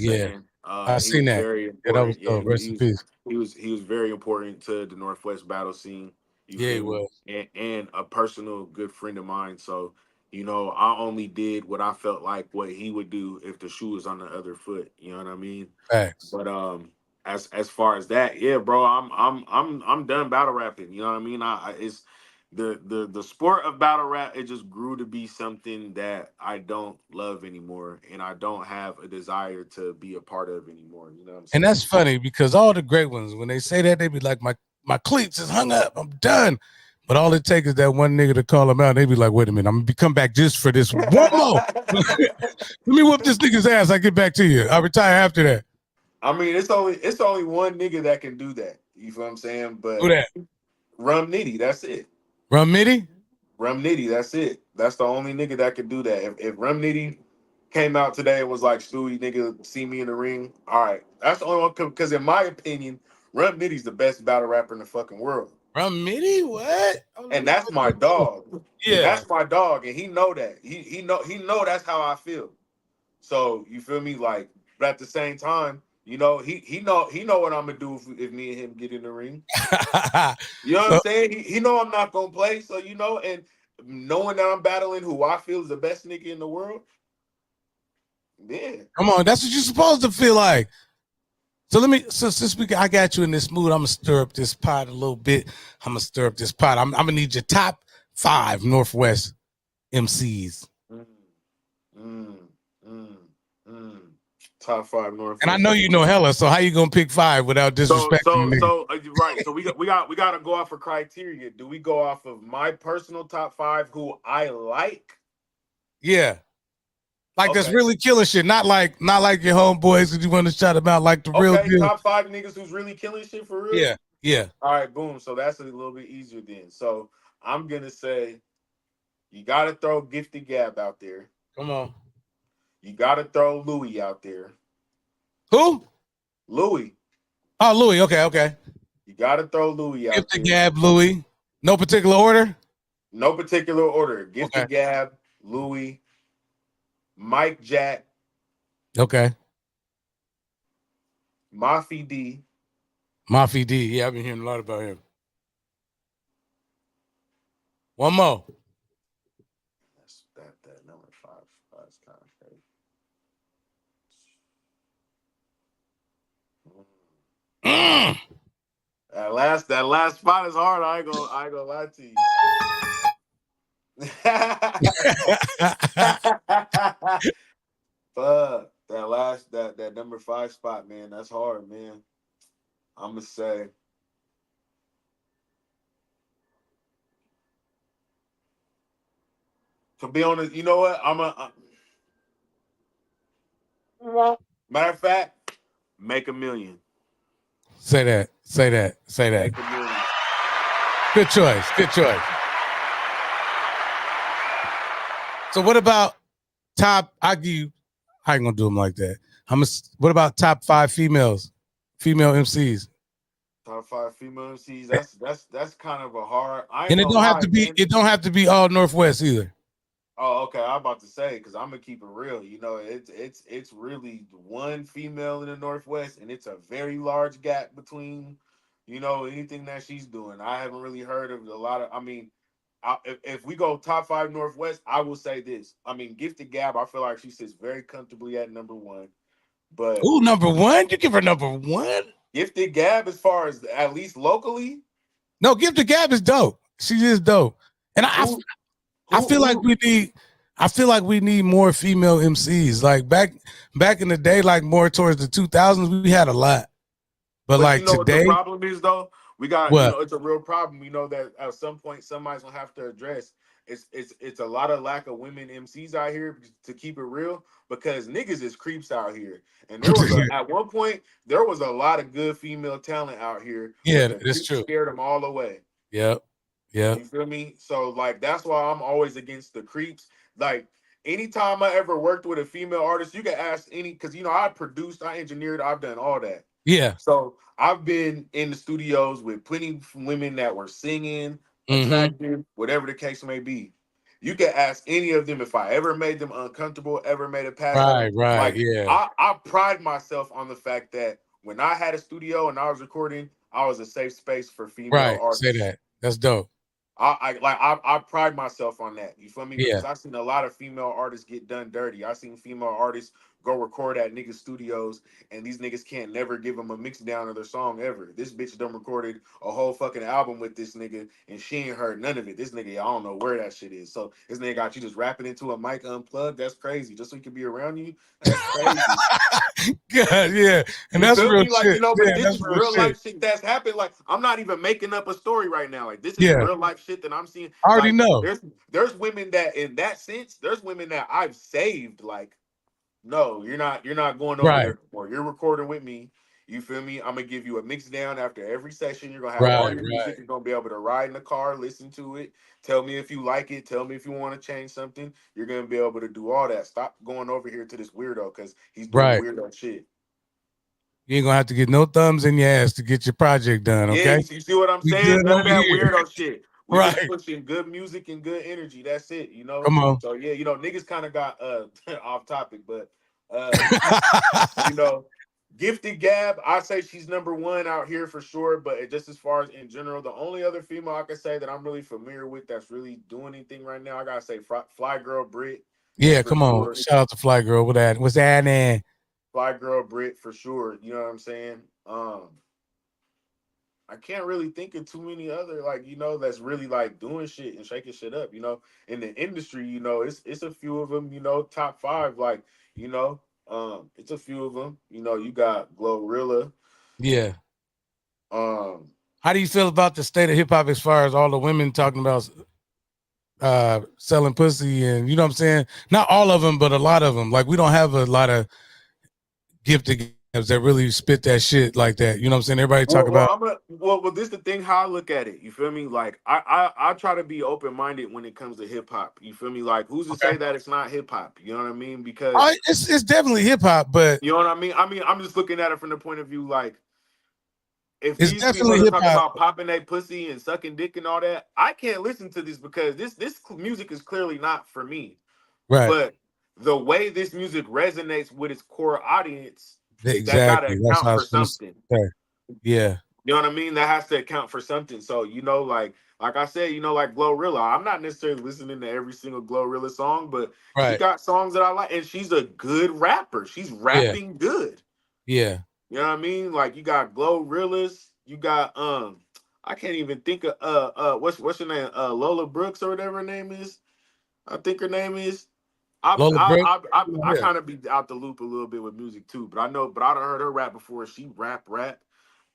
I seen that. Very yeah, that was important. dope. Rest in peace. He was very important to the Northwest battle scene. You Yeah, he feel me? was. And a personal good friend of mine. So, I only did what I felt like what he would do if the shoe was on the other foot. You know what I mean? Facts. But as far as that, yeah, bro, I'm done battle rapping. You know what I mean? It's the sport of battle rap. It just grew to be something that I don't love anymore, and I don't have a desire to be a part of anymore. You know what I'm And saying? that's funny because all the great ones, when they say that, they be like, my cleats is hung up. I'm done. But all it takes is that one nigga to call them out. They be like, wait a minute, I'm gonna come back just for this one more. Let me whoop this nigga's ass. I get back to you. I retire after that. I mean, it's only one nigga that can do that. You feel what I'm saying? Who But that? Rum Nitty, that's it. Rum Nitty? Rum Nitty, that's it. That's the only nigga that could do that. If Rum Nitty came out today and was like, Stewie, nigga, see me in the ring. All right. That's the only one, because in my opinion, Rum Nitty's the best battle rapper in the fucking world. Rum Nitty? What? Oh, let And me that's my look. dog. And Yeah. that's my dog. And he know that. He know that's how I feel. So you feel me? Like, but at the same time, he know what I'm gonna do if me and him get in the ring. You know what I'm So saying? He know I'm not gonna play. So and knowing that I'm battling who I feel is the best nigga in the world, yeah. come on, that's what you're supposed to feel like. So since I got you in this mood, I'm gonna stir up this pot a little bit. I'm gonna need your top 5 Northwest MCs. Mm, mm, mm, mm. Top 5 And I Northwest. know you know hella, so how you gonna pick 5 without So disrespecting so me? so right. So we gotta go off of criteria. Do we go off of my personal top 5 who I like? Yeah. Like that's Okay. really killing shit. Not like your homeboys that you want to shout them out like the real Okay. deal. Top 5 niggas who's really killing shit for real. Yeah. Yeah. All right. Boom. So that's a little bit easier then. So I'm gonna say you gotta throw Gifted Gab out there. Come on. You gotta throw Louis out there. Who? Louis. Oh, Louis. Okay, okay. You gotta throw Louis Give out the there. Gab, Louis. No particular order? No particular order. Okay. Gifted Gab, Louis, Mike Jack, Okay. Mafi D. Mafi D. Yeah, I've been hearing a lot about him. One more. That's that number 5. That's kind of crazy. Mm. That last spot is hard. I ain't gonna lie to you. Fuck that number 5 spot, man. That's hard, man. I'm gonna say. To be honest, you know what? Matter of fact, Make a Million. Say that. Make a Million. Good choice. So what about top? I ain't gonna do them like that. What about top 5 female MCs? Top 5 female MCs. That's kind of a hard. I ain't And it gonna don't have lie, to be. man. It don't have to be all Northwest either. Oh, okay. I'm about to say because I'm gonna keep it real. It's really one female in the Northwest, and it's a very large gap between, anything that she's doing. I haven't really heard of a lot of. I mean, if we go top 5 Northwest, I will say this. I mean, Gifted Gab, I feel like she sits very comfortably at number 1. But Ooh, number 1? You give her number 1? Gifted Gab, as far as at least locally, No, Gifted Gab is dope. She is dope, and I feel like we need more female MCs. Like back in the day, like more towards the 2000s, we had a lot. But like you know what the today, problem is though? We got what? it's a real problem. You know that at some point somebody's gonna have to address. It's a lot of lack of women MCs out here, to keep it real, because niggas is creeps out here. And at one point there was a lot of good female talent out here. Yeah, but the that's creeps true. scared them all away. Yep. You feel me? So like that's why I'm always against the creeps. Like anytime I ever worked with a female artist, you can ask because I produced, I engineered, I've done all that. Yeah. So I've been in the studios with plenty of women that were singing, attractive, whatever the case may be. You can ask any of them if I ever made them uncomfortable, ever made it past. Right, Like yeah. I pride myself on the fact that when I had a studio and I was recording, I was a safe space for female Right. artists. Say that. That's dope. I pride myself on that. You feel me? Yeah. Because I seen a lot of female artists get done dirty. I seen female artists go record at niggas studios, and these niggas can't never give them a mix down of their song ever. This bitch done recorded a whole fucking album with this nigga, and she ain't heard none of it. This nigga, I don't know where that shit is. So this nigga got you just rapping into a mic unplugged. That's crazy. Just so he can be around you. That's crazy. God, yeah. And You that's feel real me? Like, shit. you know, but Yeah, this that's is real real shit. life shit that's happened. Like, I'm not even making up a story right now. Like, this is Yeah. real life shit that I'm seeing. I already Like, know. there's women that in that sense, there's women that I've saved. Like, no, you're not going over Right. there anymore. You're recording with me. You feel me? I'm gonna give you a mix down after every session. You're gonna have all Right, your right, music. You're gonna be able to ride in the car, listen to it. Tell me if you like it. Tell me if you want to change something. You're gonna be able to do all that. Stop going over here to this weirdo because he's doing right. weirdo shit. You ain't gonna have to get no thumbs in your ass to get your project done, Yeah, okay? you see what I'm We good saying? None of over that here. weirdo shit. We just Right. pushing good music and good energy. That's it, you know. Come on. So yeah, niggas kind of got off topic, but uh, you know, Gifted Gab, I say she's number one out here for sure. But just as far as in general, the only other female I can say that I'm really familiar with that's really doing anything right now, I gotta say Fly Girl Brit. That's Yeah, for come on. sure. Shout out to Fly Girl. What's that? And Fly Girl Brit for sure. You know what I'm saying? I can't really think of too many other like that's really like doing shit and shaking shit up. In the industry, it's a few of them. Top five like you know, it's a few of them. You got Glorilla. yeah. Um, How do you feel about the state of hip hop as far as all the women talking about selling pussy and you know what I'm saying? Not all of them, but a lot of them. Like we don't have a lot of gifted gabs that really spit that shit like that. You know what I'm saying? Everybody talk well, about this is the thing how I look at it. You feel me? Like I try to be open minded when it comes to hip hop. You feel me? Like who's to okay. say that it's not hip hop? You know what I mean? Oh, Because it's definitely hip hop, but you know what I mean. I'm just looking at it from the point of view like if it's these females definitely are hip talking hop. about popping their pussy and sucking dick and all that, I can't listen to this because this music is clearly not for me. Right. But the way this music resonates with its core audience, that gotta Exactly. That's account what I for was gonna something. say. Yeah. You know what I mean? That has to account for something. So like I said, like Glorilla. I'm not necessarily listening to every single Glorilla song, but she Right. got songs that I like, and she's a good rapper. She's Yeah. rapping good. Yeah. You know what I mean? Like you got Glorillaz, you got I can't even think of what's her name? Lola Brooks or whatever her name is. I think her name is. I Lola Brooks. I I, I Yeah. kind of be out the loop a little bit with music too, but I know, but I done heard her rap before. She rap.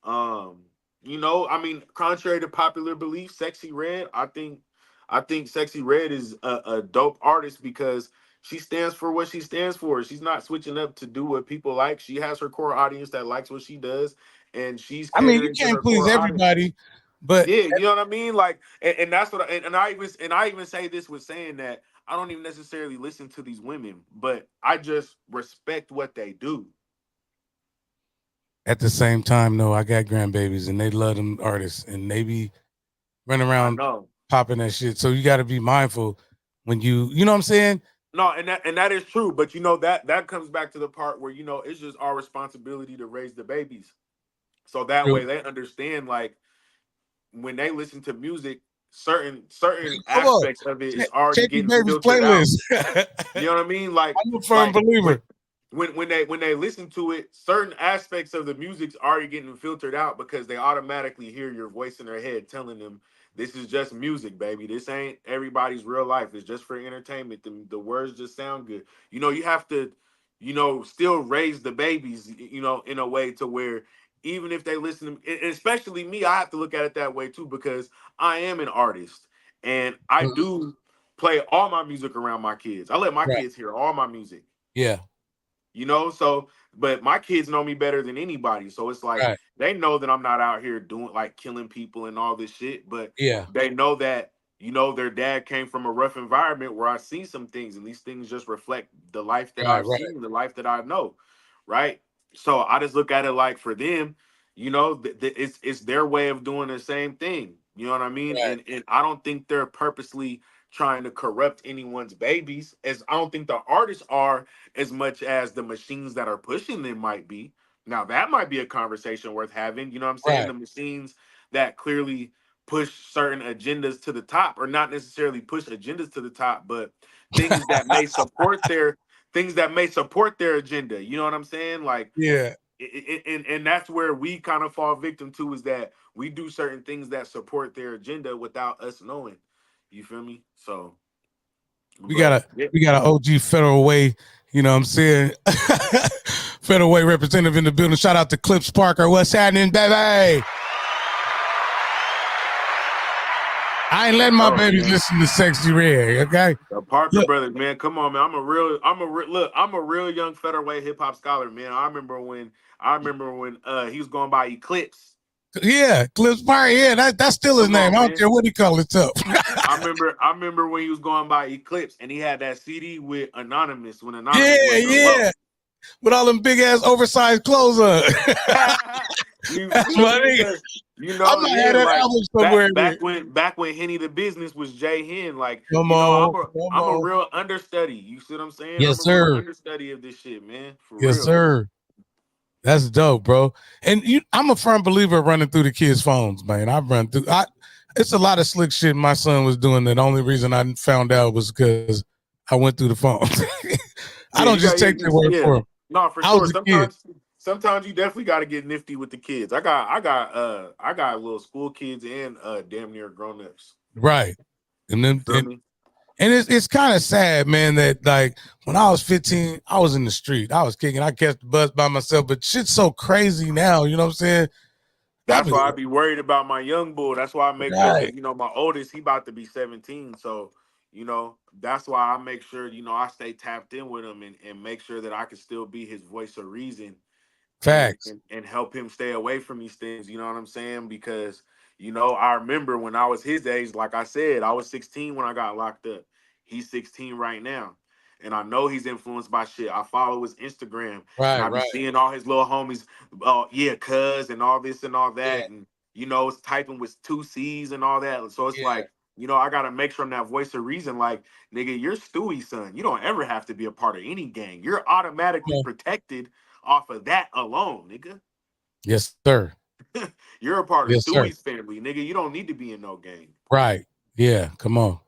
Um, I mean, contrary to popular belief, Sexy Red, I think Sexy Red is a dope artist because she stands for what she stands for. She's not switching up to do what people like. She has her core audience that likes what she does, and she's I mean, you catering to can't her please core audience. everybody, but Yeah, you know what I mean? Like, and that's what I even say this with saying that I don't even necessarily listen to these women, but I just respect what they do. at the same time, no, I got grandbabies and they love them artists and they be running I around know. popping that shit. So you got to be mindful when you know what I'm saying? No, and that is true, but that comes back to the part where it's just our responsibility to raise the babies, so that True. way they understand like when they listen to music, certain Come on, aspects of it is already check your getting baby's filtered out. playlist. You know what I mean? I'm a firm Like when believer. when they listen to it, certain aspects of the music's already getting filtered out because they automatically hear your voice in their head telling them this is just music, baby. This ain't everybody's real life. It's just for entertainment. The words just sound good. You have to, still raise the babies, in a way to where even if they listen to, and especially me, I have to look at it that way too because I am an artist and I Mhm. do play all my music around my kids. I let my Right. kids hear all my music. Yeah. So but my kids know me better than anybody. So it's like Right. they know that I'm not out here doing like killing people and all this shit, but Yeah. they know that their dad came from a rough environment where I see some things and these things just reflect the life that Right. I've Right. seen, the life that I know, right? So I just look at it like for them, it's their way of doing the same thing. You know what I mean? Right. And I don't think they're purposely trying to corrupt anyone's babies as I don't think the artists are as much as the machines that are pushing them might be. Now that might be a conversation worth having. You know what I'm saying? Right. The machines that clearly push certain agendas to the top, or not necessarily push agendas to the top, but things that may support their agenda. You know what I'm saying? Like, Yeah. and that's where we kind of fall victim to, is that we do certain things that support their agenda without us knowing. You feel me? So, We got but a we got an OG Federal Way, you know what I'm saying? Federal Way representative in the building. Shout out to Clips Parker. What's happening, baby? I ain't letting my babies listen to Sexy Red, okay? The Parker brothers, man, come on, man. I'm a real young featherweight hip hop scholar, man. I remember when he was going by Eclipse. Yeah, Clips Parker. Yeah, that's still his name. I don't care what he call it up. I remember when he was going by Eclipse, and he had that CD with Anonymous when Anonymous was with all them big ass oversized clothes on. That's funny. You know, I might have that album somewhere. Back when Henny the Business was Jay Hen, like, I'm a real understudy. You see what I'm saying? Yes, I'm a sir. real understudy of this shit, man. For yes, real. Sir. That's dope, bro. And I'm a firm believer of running through the kids' phones, man. It's a lot of slick shit my son was doing. That the only reason I found out was because I went through the phone. I don't just take their word for him. No, for sure. Sometimes you definitely got to get nifty with the kids. I got little school kids and damn near grown ups. Right, and it's kind of sad, man. That like when I was 15, I was in the street. I was kicking. I catch the bus by myself. But shit's so crazy now. You know what I'm saying? That's why I be worried about my young bull. That's why I make sure, you know, my oldest, he about to be 17. So, you know, that's why I make sure, you know, I stay tapped in with him and make sure that I can still be his voice of reason. Facts. And help him stay away from these things. You know what I'm saying? Because, you know, I remember when I was his age, like I said, I was 16 when I got locked up. He's 16 right now. And I know he's influenced by shit. I follow his Instagram. Right, and I be seeing all his little homies, cuz and all this and all that. And, you know, it's typing with 2 C's and all that. So it's like, you know, I got to make sure I'm that voice of reason. Like, nigga, you're Stewie's son. You don't ever have to be a part of any gang. You're automatically protected off of that alone, nigga. Yes, sir. You're a part of Stewie's family, nigga. You don't need to be in no gang. Right. Yeah, come on.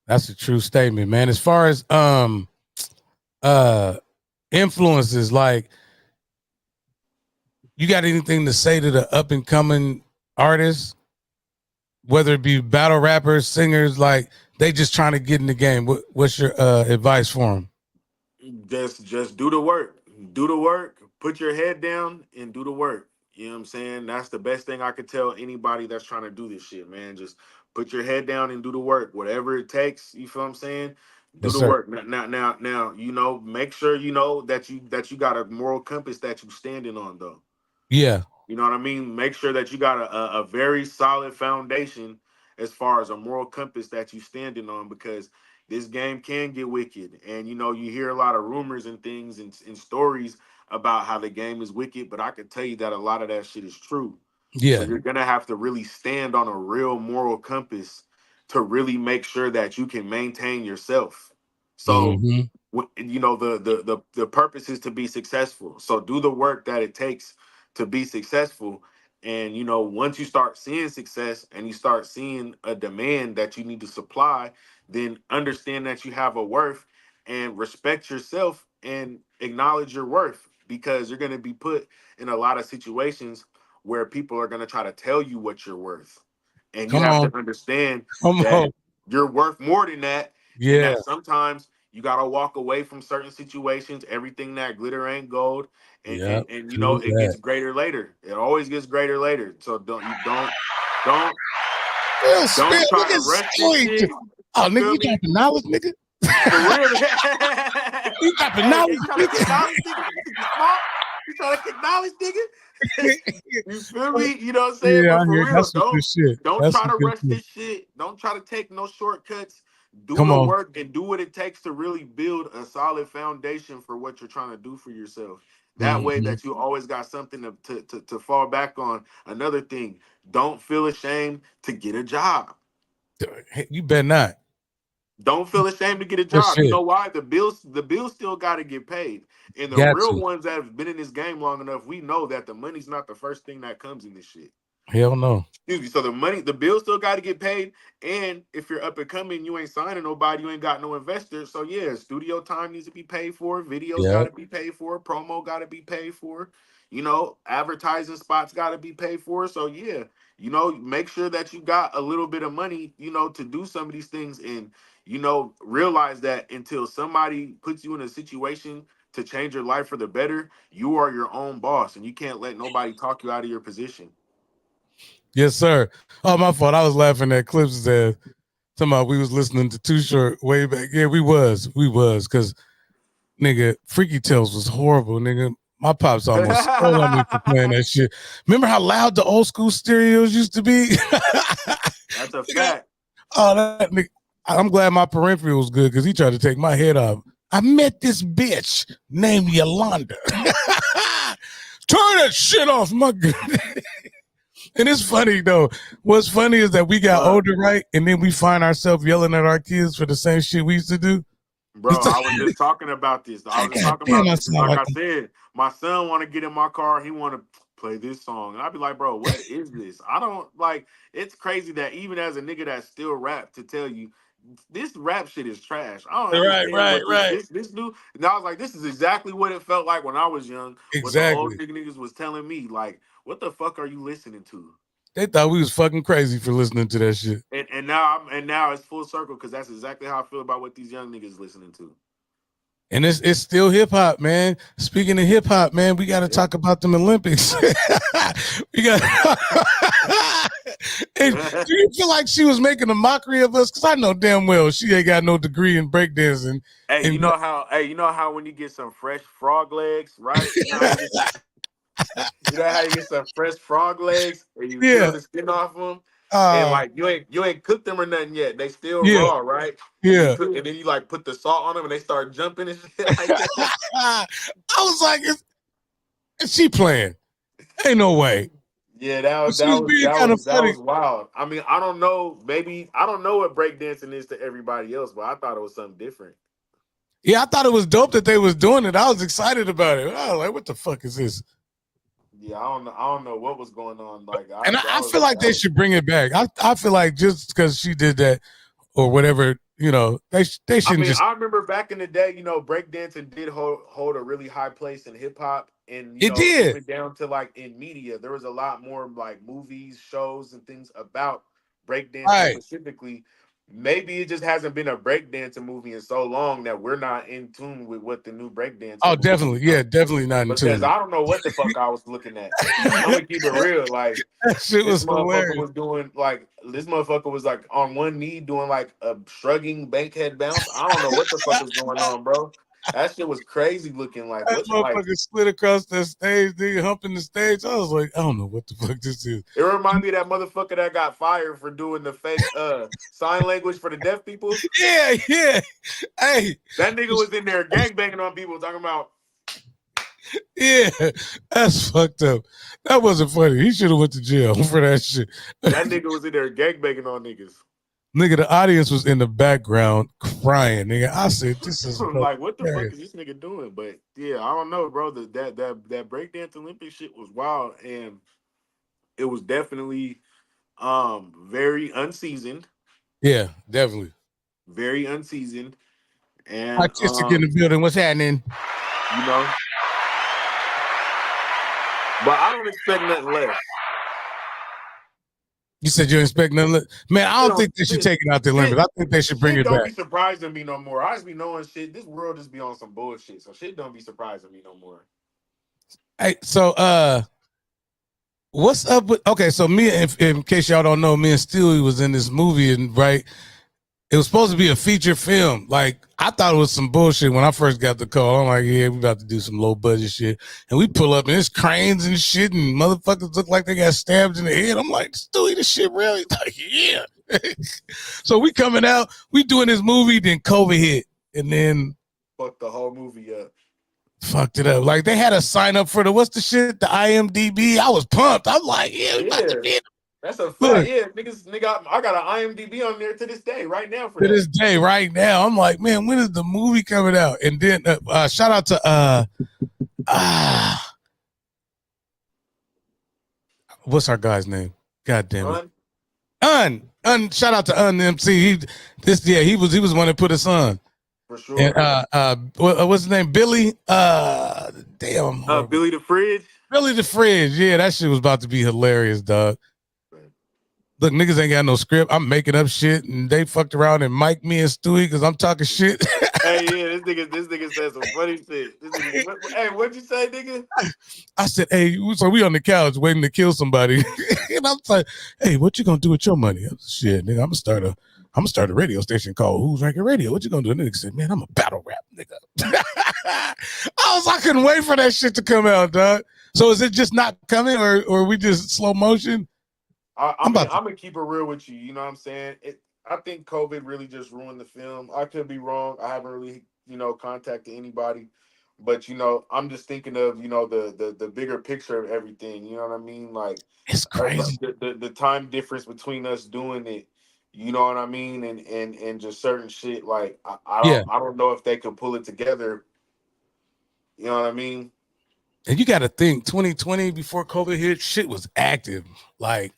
That's a true statement, man. As far as influences, like, you got anything to say to the up and coming artists, whether it be battle rappers, singers, like they just trying to get in the game? What's your advice for them? Just do the work. Do the work. Put your head down and do the work. You know what I'm saying? That's the best thing I could tell anybody that's trying to do this shit, man. Just put your head down and do the work. Whatever it takes, you feel what I'm saying? Do the work. Now, you know, make sure you know that you got a moral compass that you standing on, though. Yeah. You know what I mean? Make sure that you got a very solid foundation as far as a moral compass that you standing on, because this game can get wicked. And, you know, you hear a lot of rumors and things and stories about how the game is wicked, but I can tell you that a lot of that shit is true. Yeah. So you're going to have to really stand on a real moral compass to really make sure that you can maintain yourself. So, you know, the purpose is to be successful. So do the work that it takes to be successful. And, you know, once you start seeing success and you start seeing a demand that you need to supply, then understand that you have a worth and respect yourself and acknowledge your worth, because you're going to be put in a lot of situations where people are going to try to tell you what you're worth. And you have to understand that you're worth more than that. Yeah. And that sometimes you got to walk away from certain situations. Everything that glitter ain't gold. And you know, it gets greater later. It always gets greater later. So don't try to rush this shit. Oh, nigga, you dropping knowledge, nigga? For real. You dropping knowledge, nigga? You trying to kick knowledge, nigga? You feel me? You know what I'm saying? Yeah, but for real, don't try to rush shit. this shit. Don't try to take no shortcuts. Do the work and do what it takes to really build a solid foundation for what you're trying to do for yourself. That way that you always got something to fall back on. Another thing, don't feel ashamed to get a job. You better not. Don't feel ashamed to get a job. You know why? The bills still got to get paid. And the real ones that have been in this game long enough, we know that the money's not the first thing that comes in this shit. Hell no. Excuse me. So the bill still got to get paid. And if you're up and coming, you ain't signing nobody, you ain't got no investors. So yeah, studio time needs to be paid for. Videos got Yeah. to be paid for. Promo got to be paid for. Advertising spots got to be paid for. So yeah, make sure that you got a little bit of money, to do some of these things, and realize that until somebody puts you in a situation to change your life for the better, you are your own boss, and you can't let nobody talk you out of your position. Yes, sir. Oh, my fault. I was laughing at clips that talking about we was listening to Too Short way back. Yeah, we was, because nigga, Freaky Tales was horrible, nigga. My pops almost stole on me for playing that shit. Remember how loud the old school stereos used to be? That's a fact. Oh, that nigga. I'm glad my peripheral was good because he tried to take my head off. I met this bitch named Yolanda. Turn that shit off, my god. And it's funny though. What's funny is that we got older, right? And then we find ourselves yelling at our kids for the same shit we used to do. Bro, I was just talking about this. Like I said, my son want to get in my car. He want to play this song. And I'd be like, bro, what is this? I don't like, it's crazy that even as a nigga that still rap, to tell you, this rap shit is trash. I don't understand what this new. And I was like, this is exactly what it felt like when I was young. What the old niggas was telling me. Like, what the fuck are you listening to? They thought we was fucking crazy for listening to that shit. And now it's full circle because that's exactly how I feel about what these young niggas listening to. And it's still hip hop, man. Speaking of hip hop, man, we got to talk about them Olympics. We got. Do you feel like she was making a mockery of us? Because I know damn well she ain't got no degree in breakdancing. Hey, you know how when you get some fresh frog legs, right? You know how you get some fresh frog legs and you peel the skin off them, and like you ain't cooked them or nothing yet. They still raw, right? Yeah. And then you like put the salt on them and they start jumping and shit like that. I was like, is she playing? Ain't no way. Yeah, that was wild. I mean, I don't know. Maybe I don't know what breakdancing is to everybody else, but I thought it was something different. Yeah, I thought it was dope that they was doing it. I was excited about it. I was like, what the fuck is this? Yeah, I don't know what was going on. Like, I feel like they should bring it back. I feel like just because she did that or whatever, they shouldn't I remember back in the day, breakdancing did hold a really high place in hip hop, and it did. Even down to like in media, there was a lot more like movies, shows, and things about breakdancing specifically. Maybe it just hasn't been a breakdancing movie in so long that we're not in tune with what the new breakdancing. Oh, definitely, definitely not in tune. Because I don't know what the fuck I was looking at. I'm gonna keep it real. Like that shit was hilarious. Was doing like this motherfucker was like on one knee doing like a shrugging bankhead bounce. I don't know what the fuck was going on, bro. That shit was crazy looking. Like that motherfucker slid across the stage, nigga, humping the stage. I was like, I don't know what the fuck this is. It reminded me of that motherfucker that got fired for doing the fake sign language for the deaf people. Yeah. Hey, that nigga was in there gangbanging on people, talking about. Yeah, that's fucked up. That wasn't funny. He should have went to jail for that shit. That nigga was in there gangbanging on niggas. Nigga, the audience was in the background crying. Nigga, I said, "This is like, what the fuck is this nigga doing?" But yeah, I don't know, bro. That breakdance Olympic shit was wild, and it was definitely very unseasoned. Yeah, definitely very unseasoned. And artistic in the building. What's happening? But I don't expect nothing less. You said you expect nothing less? Man, I don't think they should take it out their limit. I think they should bring it back. Don't be surprising me no more. I just be knowing shit. This world just be on some bullshit. So shit don't be surprising me no more. Hey, so what's up with so me, in case y'all don't know, me and Stewie was in this movie, and right, it was supposed to be a feature film. Like, I thought it was some bullshit when I first got the call. I'm like, yeah, we about to do some low budget shit. And we pull up and it's cranes and shit, and motherfuckers look like they got stabbed in the head. I'm like, Stewie, this shit really? He's like, yeah. So we coming out, we doing this movie, then COVID hit, and then fucked the whole movie up. Fucked it up. Like, they had to sign up for the what's the shit? The IMDb. I was pumped. I'm like, yeah, we about to be in. That's a fact. Yeah, nigga, I got an IMDb on there to this day, right now. This day, right now, I'm like, man, when is the movie coming out? And then shout out to What's our guy's name? God damn it. Un? Shout out to MC. He was one that put us on. For sure. And what's his name? Billy? Damn. Billy the Fridge? Billy the Fridge. Yeah, that shit was about to be hilarious, dog. Look, niggas ain't got no script. I'm making up shit, and they fucked around and mic'd me and Stewie because I'm talking shit. Hey, yeah, this nigga said some funny shit. Hey, what'd you say, nigga? I said, hey, so we on the couch waiting to kill somebody. And I'm like, hey, what you gonna do with your money? I was, shit, nigga, I'm gonna start a radio station called Who's Ranking Radio. What you gonna do? And the nigga said, man, I'm a battle rap nigga. I couldn't wait for that shit to come out, dog. So is it just not coming or we just slow motion? I'm gonna keep it real with you. You know what I'm saying? I think COVID really just ruined the film. I could be wrong. I haven't really, contacted anybody. But, I'm just thinking of, the bigger picture of everything. You know what I mean? Like, it's crazy. The time difference between us doing it, you know what I mean? And just certain shit. Like, I don't know if they could pull it together. You know what I mean? And you got to think, 2020, before COVID hit, shit was active. Like,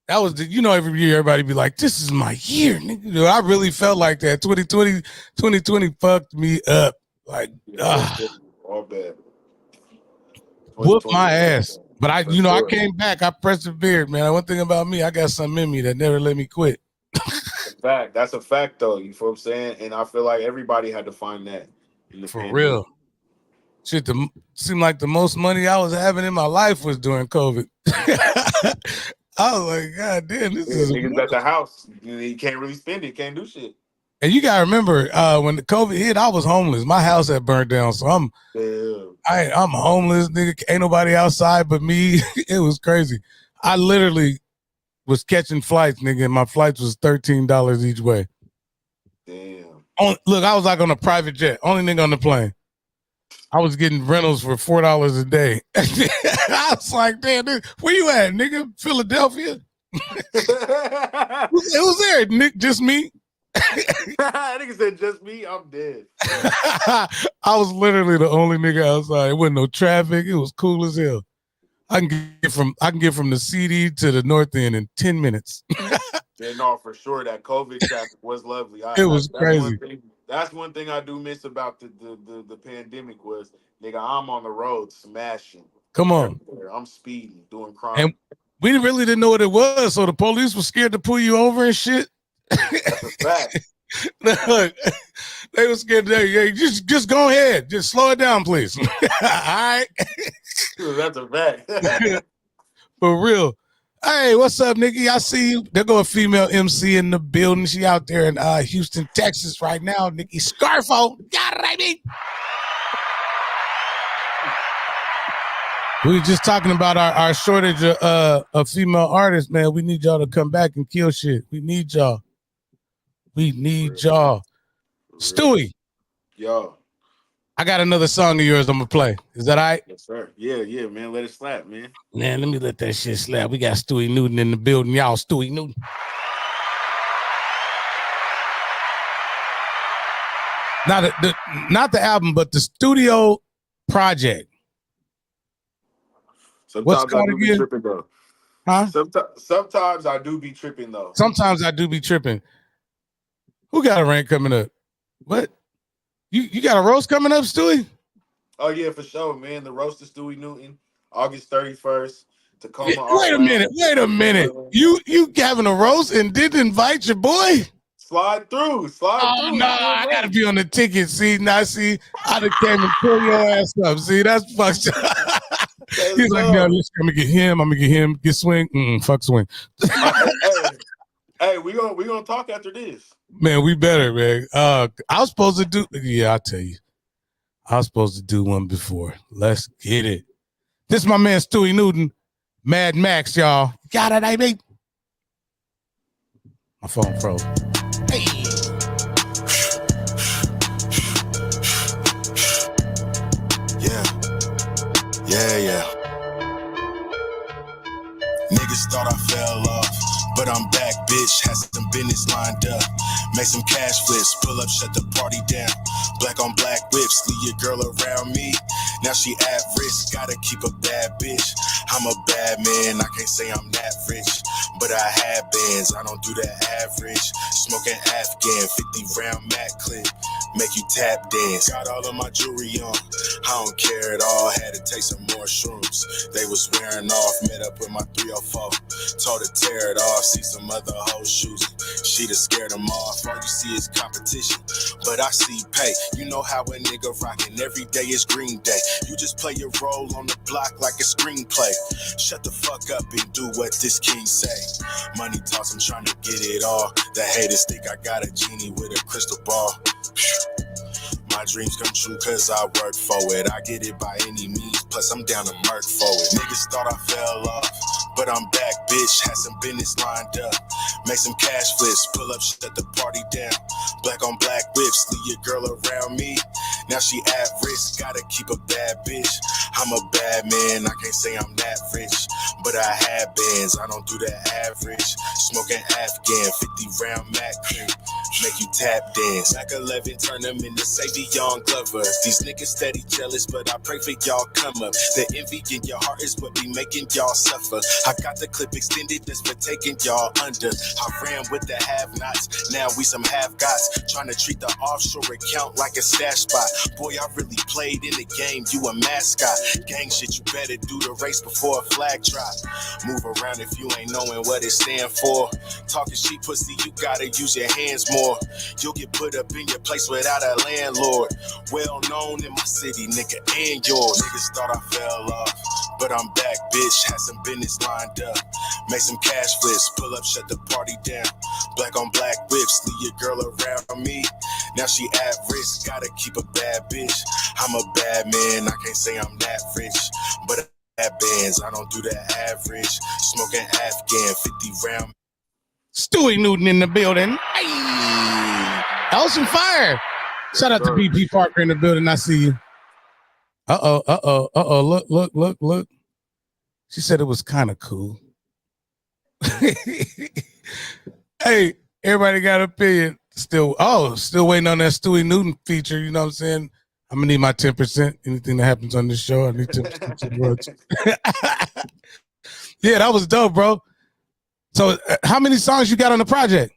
that was every year everybody be like, this is my year, nigga. I really felt like that. 2020 fucked me up. Like, all bad. Whoop my ass. But I came back. I persevered, man. One thing about me, I got something in me that never let me quit. That's a fact, though. You feel what I'm saying? And I feel like everybody had to find that. For real. Shit, seemed like the most money I was having in my life was during COVID. I was like, God damn, this is niggas at the house. You can't really spend it, can't do shit. And you gotta remember, when the COVID hit, I was homeless. My house had burned down, so I'm homeless, nigga. Ain't nobody outside but me. It was crazy. I literally was catching flights, nigga, and my flights was $13 each way. Damn. Look, I was like on a private jet, only nigga on the plane. I was getting rentals for $4 a day. I was like, damn, where you at, nigga? Philadelphia? It was there, Nick, just me. Nigga said just me, I'm dead. I was literally the only nigga outside. It wasn't no traffic. It was cool as hell. I can get from the CD to the North End in 10 minutes. Yeah, no, for sure. That COVID traffic was lovely. It was crazy. That's one thing I do miss about the pandemic was, nigga, I'm on the road smashing. Come on. I'm speeding, doing crime. And we really didn't know what it was, so the police was scared to pull you over and shit. That's a fact. Look, they were scared to just go ahead. Just slow it down, please. All right. That's a fact. For real. Hey, what's up, Nikki? I see you. There go a female MC in the building. She out there in Houston, Texas right now. Nikki Scarfo. Got it, I mean. We were just talking about our shortage of female artists, man. We need y'all to come back and kill shit. We need y'all. Stewie. Yo. I got another song of yours I'm going to play. Is that all right? Yes, sir. Yeah, man. Let it slap, man. Man, let me let that shit slap. We got Stuey Newton in the building. Y'all, Stuey Newton. Not the album, but the studio project. Sometimes I do be tripping, though. Huh? Sometimes I do be tripping, though. Sometimes I do be tripping. Who got a rank coming up? What? You got a roast coming up, Stewie? Oh, yeah, for sure, man. The roast of Stuey Newton, August 31st, Tacoma. Yeah, wait a minute. You having a roast and didn't invite your boy? Slide through. No, I gotta be on the ticket. See, I done came and pull your ass up. See, that's fucked up. He's like, no, I'm gonna get him, get Swing. Fuck Swing. Hey, we gonna talk after this. Man, we better, man. I was supposed to do, I'll tell you. I was supposed to do one before. Let's get it. This is my man, Stuey Newton, Mad Max, y'all. Got it, I mean. My phone froze. Hey. Yeah. Niggas thought I fell off, but I'm back, bitch. Had some business lined up. Make some cash flips, pull up, shut the party down. Black on black whips, leave your girl around me. Now she at risk, gotta keep a bad bitch. I'm a bad man, I can't say I'm that rich, but I had bands, I don't do that average. Smoking Afghan, 50 round Mac clip, make you tap dance. Got all of my jewelry on, I don't care at all. Had to take some more shrooms, they was wearing off. Met up with my 304, told her tear it off. See some other hoes shooting, she done scared them off. All you see is competition, but I see pay. You know how a nigga rockin', every day is Green Day. You just play your role on the block like a screenplay. Shut the fuck up and do what this king say. Money talks, I'm trying to get it all. The haters think I got a genie with a crystal ball. My dreams come true cause I work for it. I get it by any means, plus I'm down to murk for it. Niggas thought I fell off, but I'm back, bitch. Had some business lined up, make some cash flips, pull up, shut the party down. Black on black whips, leave your girl around me. Now she at risk, gotta keep a bad bitch. I'm a bad man, I can't say I'm that rich, but I had bands, I don't do the average. Smoking Afghan, 50 round Mac cream, make you tap dance. Mac 11 turn them into Savion Glover. These niggas steady jealous, but I pray for y'all come up. The envy in your heart is what be making y'all suffer. I got the clip extended, that's for taking y'all under. I ran with the have-nots, now we some have-gots. Trying to treat the offshore account like a stash spot. Boy, I really played in the game, you a mascot. Gang shit, you better do the race before a flag drop. Move around if you ain't knowing what it stand for. Talking shit pussy, you gotta use your hands more. You'll get put up in your place without a landlord. Well known in my city, nigga, and yours. Niggas thought I fell off, but I'm back, bitch. Had some business lined up, make some cash flips, pull up, shut the party down. Black on black whips, leave your girl around me. Now she at risk, gotta keep a bad bitch. I'm a bad man, I can't say I'm that rich, but I have bands, I don't do the average. Smoking Afghan, 50 round. Stuey Newton in the building. Hey, that was some fire. Shout out to BP Parker in the building. I see you. Look. She said it was kind of cool. Hey, everybody got an opinion. Still waiting on that Stuey Newton feature. You know what I'm saying? I'm gonna need my 10%. Anything that happens on this show, I need 10%. Yeah, that was dope, bro. So, how many songs you got on the project?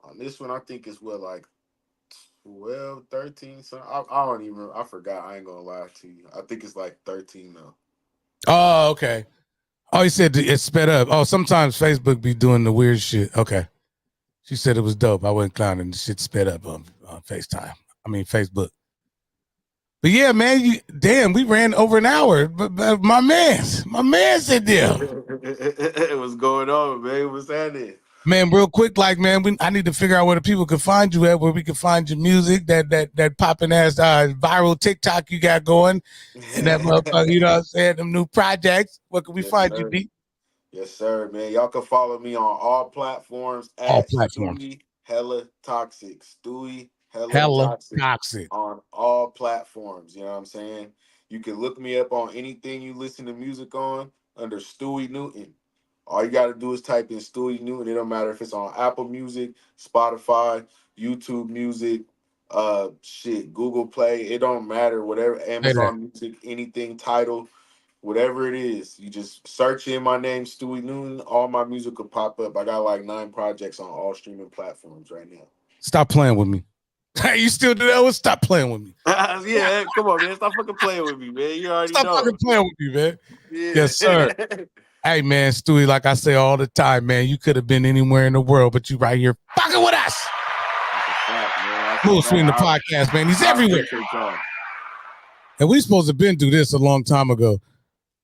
On this one, I think it's like 12, 13 songs. I don't even remember. I forgot. I ain't gonna lie to you. I think it's like 13 though. Oh, okay. Oh, you said it's sped up. Oh, sometimes Facebook be doing the weird shit. Okay. She said it was dope. I wasn't clowning. The shit sped up on FaceTime. I mean, Facebook. But yeah, man, we ran over an hour. But my man said there. What's going on, man? What's happening? Man, real quick, I need to figure out where the people can find you at, where we can find your music, that popping ass viral TikTok you got going, and that motherfucker, you know what I'm saying, them new projects. Where can we find you, D? Yes, sir, man. Y'all can follow me on all platforms at Stuey Hella Toxic. Stuey Hella Toxic on all platforms. You know what I'm saying? You can look me up on anything you listen to music on under Stuey Newton. All you got to do is type in Stuey Newton. It don't matter if it's on Apple Music, Spotify, YouTube Music, Google Play. It don't matter. Whatever, Amazon Music, anything, Tidal. Whatever it is, you just search in my name, Stuey Newton. All my music will pop up. I got like 9 projects on all streaming platforms right now. Stop playing with me. Hey, you still do that? Stop playing with me. Yeah, come on, man. Stop fucking playing with me, man. You already know. Stop fucking playing with me, man. Yeah. Yes, sir. Hey, man, Stuey, like I say all the time, man, you could have been anywhere in the world, but you right here fucking with us. Cool Swing the podcast, man. He's everywhere. And we supposed to been do this a long time ago.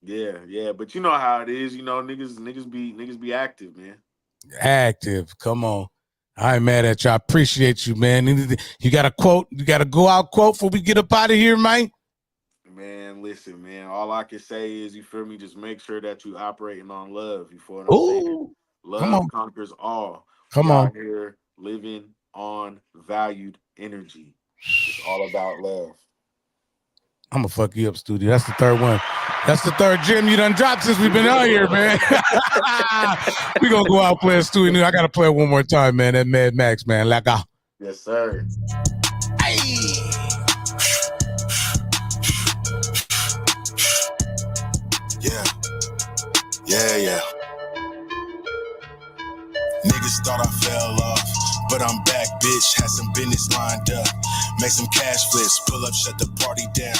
Yeah, but you know how it is, niggas be active, man. Active, come on. I ain't mad at you. I appreciate you, man. You got a quote? You got a go out quote before we get up out of here, man? Man, listen, man. All I can say is, you feel me? Just make sure that you operating on love. You feel what I'm saying? Love conquers all. Come on. Out here living on valued energy. It's all about love. I'm gonna fuck you up, studio. That's the third one. That's the third gym you done dropped since we've been out here, man. We gonna go out playing Stuey. I gotta play it one more time, man. That Mad Max, man. Like, yes, sir. Hey. Yeah. Niggas thought I fell off, but I'm back, bitch. Had some business lined up. Make some cash flips, pull up, shut the party down.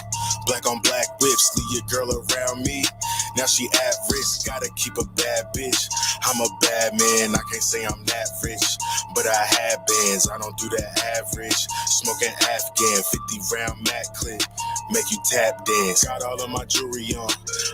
Black on black whips, leave your girl around me. Now she at risk, gotta keep a bad bitch. I'm a bad man, I can't say I'm that rich, but I had bands, I don't do the average. Smoking Afghan, 50 round Mac clip, make you tap dance. Got all of my jewelry on,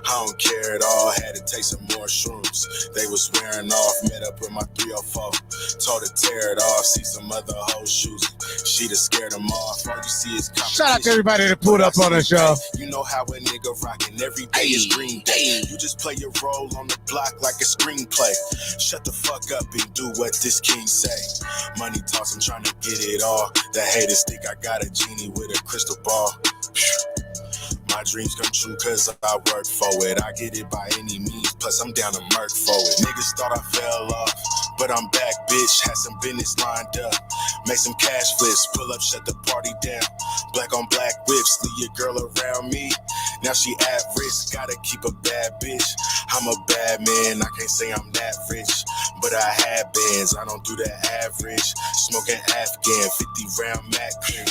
I don't care at all. Had to take some more shrooms, they was wearing off. Met up with my 304, told her tear it off. See some other hoes shoes, she done scared them off. All you see is competition. Shout out to everybody that pulled up on us, y'all. You know how a nigga rockin' every day is Green Day. You just play your role on the block like a screenplay. Shut the fuck up and do what this king say. Money talks, I'm trying to get it all. The haters think I got a genie with a crystal ball. My dreams come true cause I work for it. I get it by any means, plus I'm down to murk for it. Niggas thought I fell off, but I'm back, bitch. Had some business lined up. Make some cash flips, pull up, shut the party down. Black on black whips, leave your girl around me. Now she at risk, gotta keep a bad bitch. I'm a bad man, I can't say I'm that rich, but I had bands, I don't do the average. Smoking Afghan, 50 round Mac clip,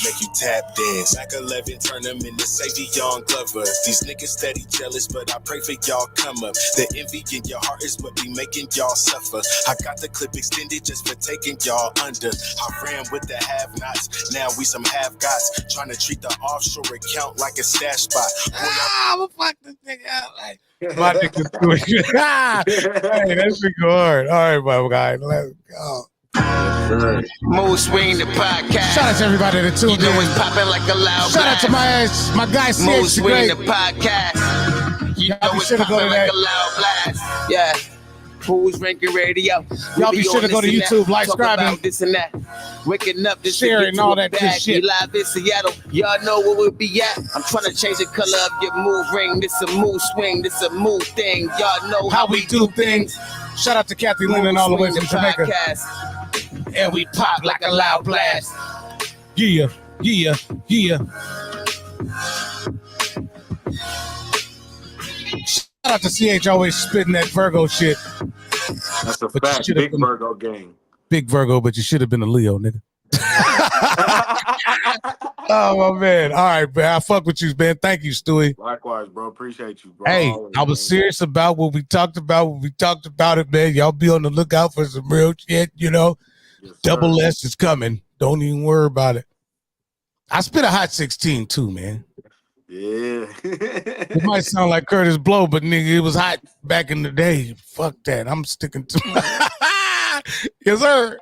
make you tap dance. Mac 11, turn them into safety, young Glover. These niggas steady jealous, but I pray for y'all come up. The envy in your heart is what be making y'all suffer. I got the clip extended just for taking y'all under. I ran with the have-nots, now we some have-gots. Trying to treat the offshore account like a stash spot. I'm gonna fuck this nigga out like my nigga doing shit. Hey, that shit go hard. All right, my guy, let's go. Mood Swing the podcast. Shout out to everybody that tuned You know in. it's popping like a loud Shout out blast. to my guy Mood CH the Swing Great. the podcast. You know be it's sure to go popping to like that. a loud blast. Yeah. Who's ranking radio? Y'all be sure to go to YouTube, like, subscribing, this and that. Waking up, this sharing, all that good shit. We live in Seattle. Y'all know where we'll be at. I'm trying to change the color of your mood ring. This a mood swing. This a mood thing. Y'all know How we do things. Shout out to Kathy Lennon all the way from Jamaica. Podcast. And we pop like a loud blast. Yeah. Shout out to CH always spitting that Virgo shit. That's a But you fact. should have Big been- Virgo gang. Big Virgo, but you should have been a Leo, nigga. Oh, my man. All right, man. I fuck with you, man. Thank you, Stewie. Likewise, bro. Appreciate you, bro. Hey, Always, I was man. serious about what we talked about. When we talked about it, man. Y'all be on the lookout for some real shit, you know. Yes, sir. Double S is coming. Don't even worry about it. I spit a hot 16 too, man. Yeah. It might sound like Curtis Blow, but nigga, it was hot back in the day. Fuck that. I'm sticking to yes, sir.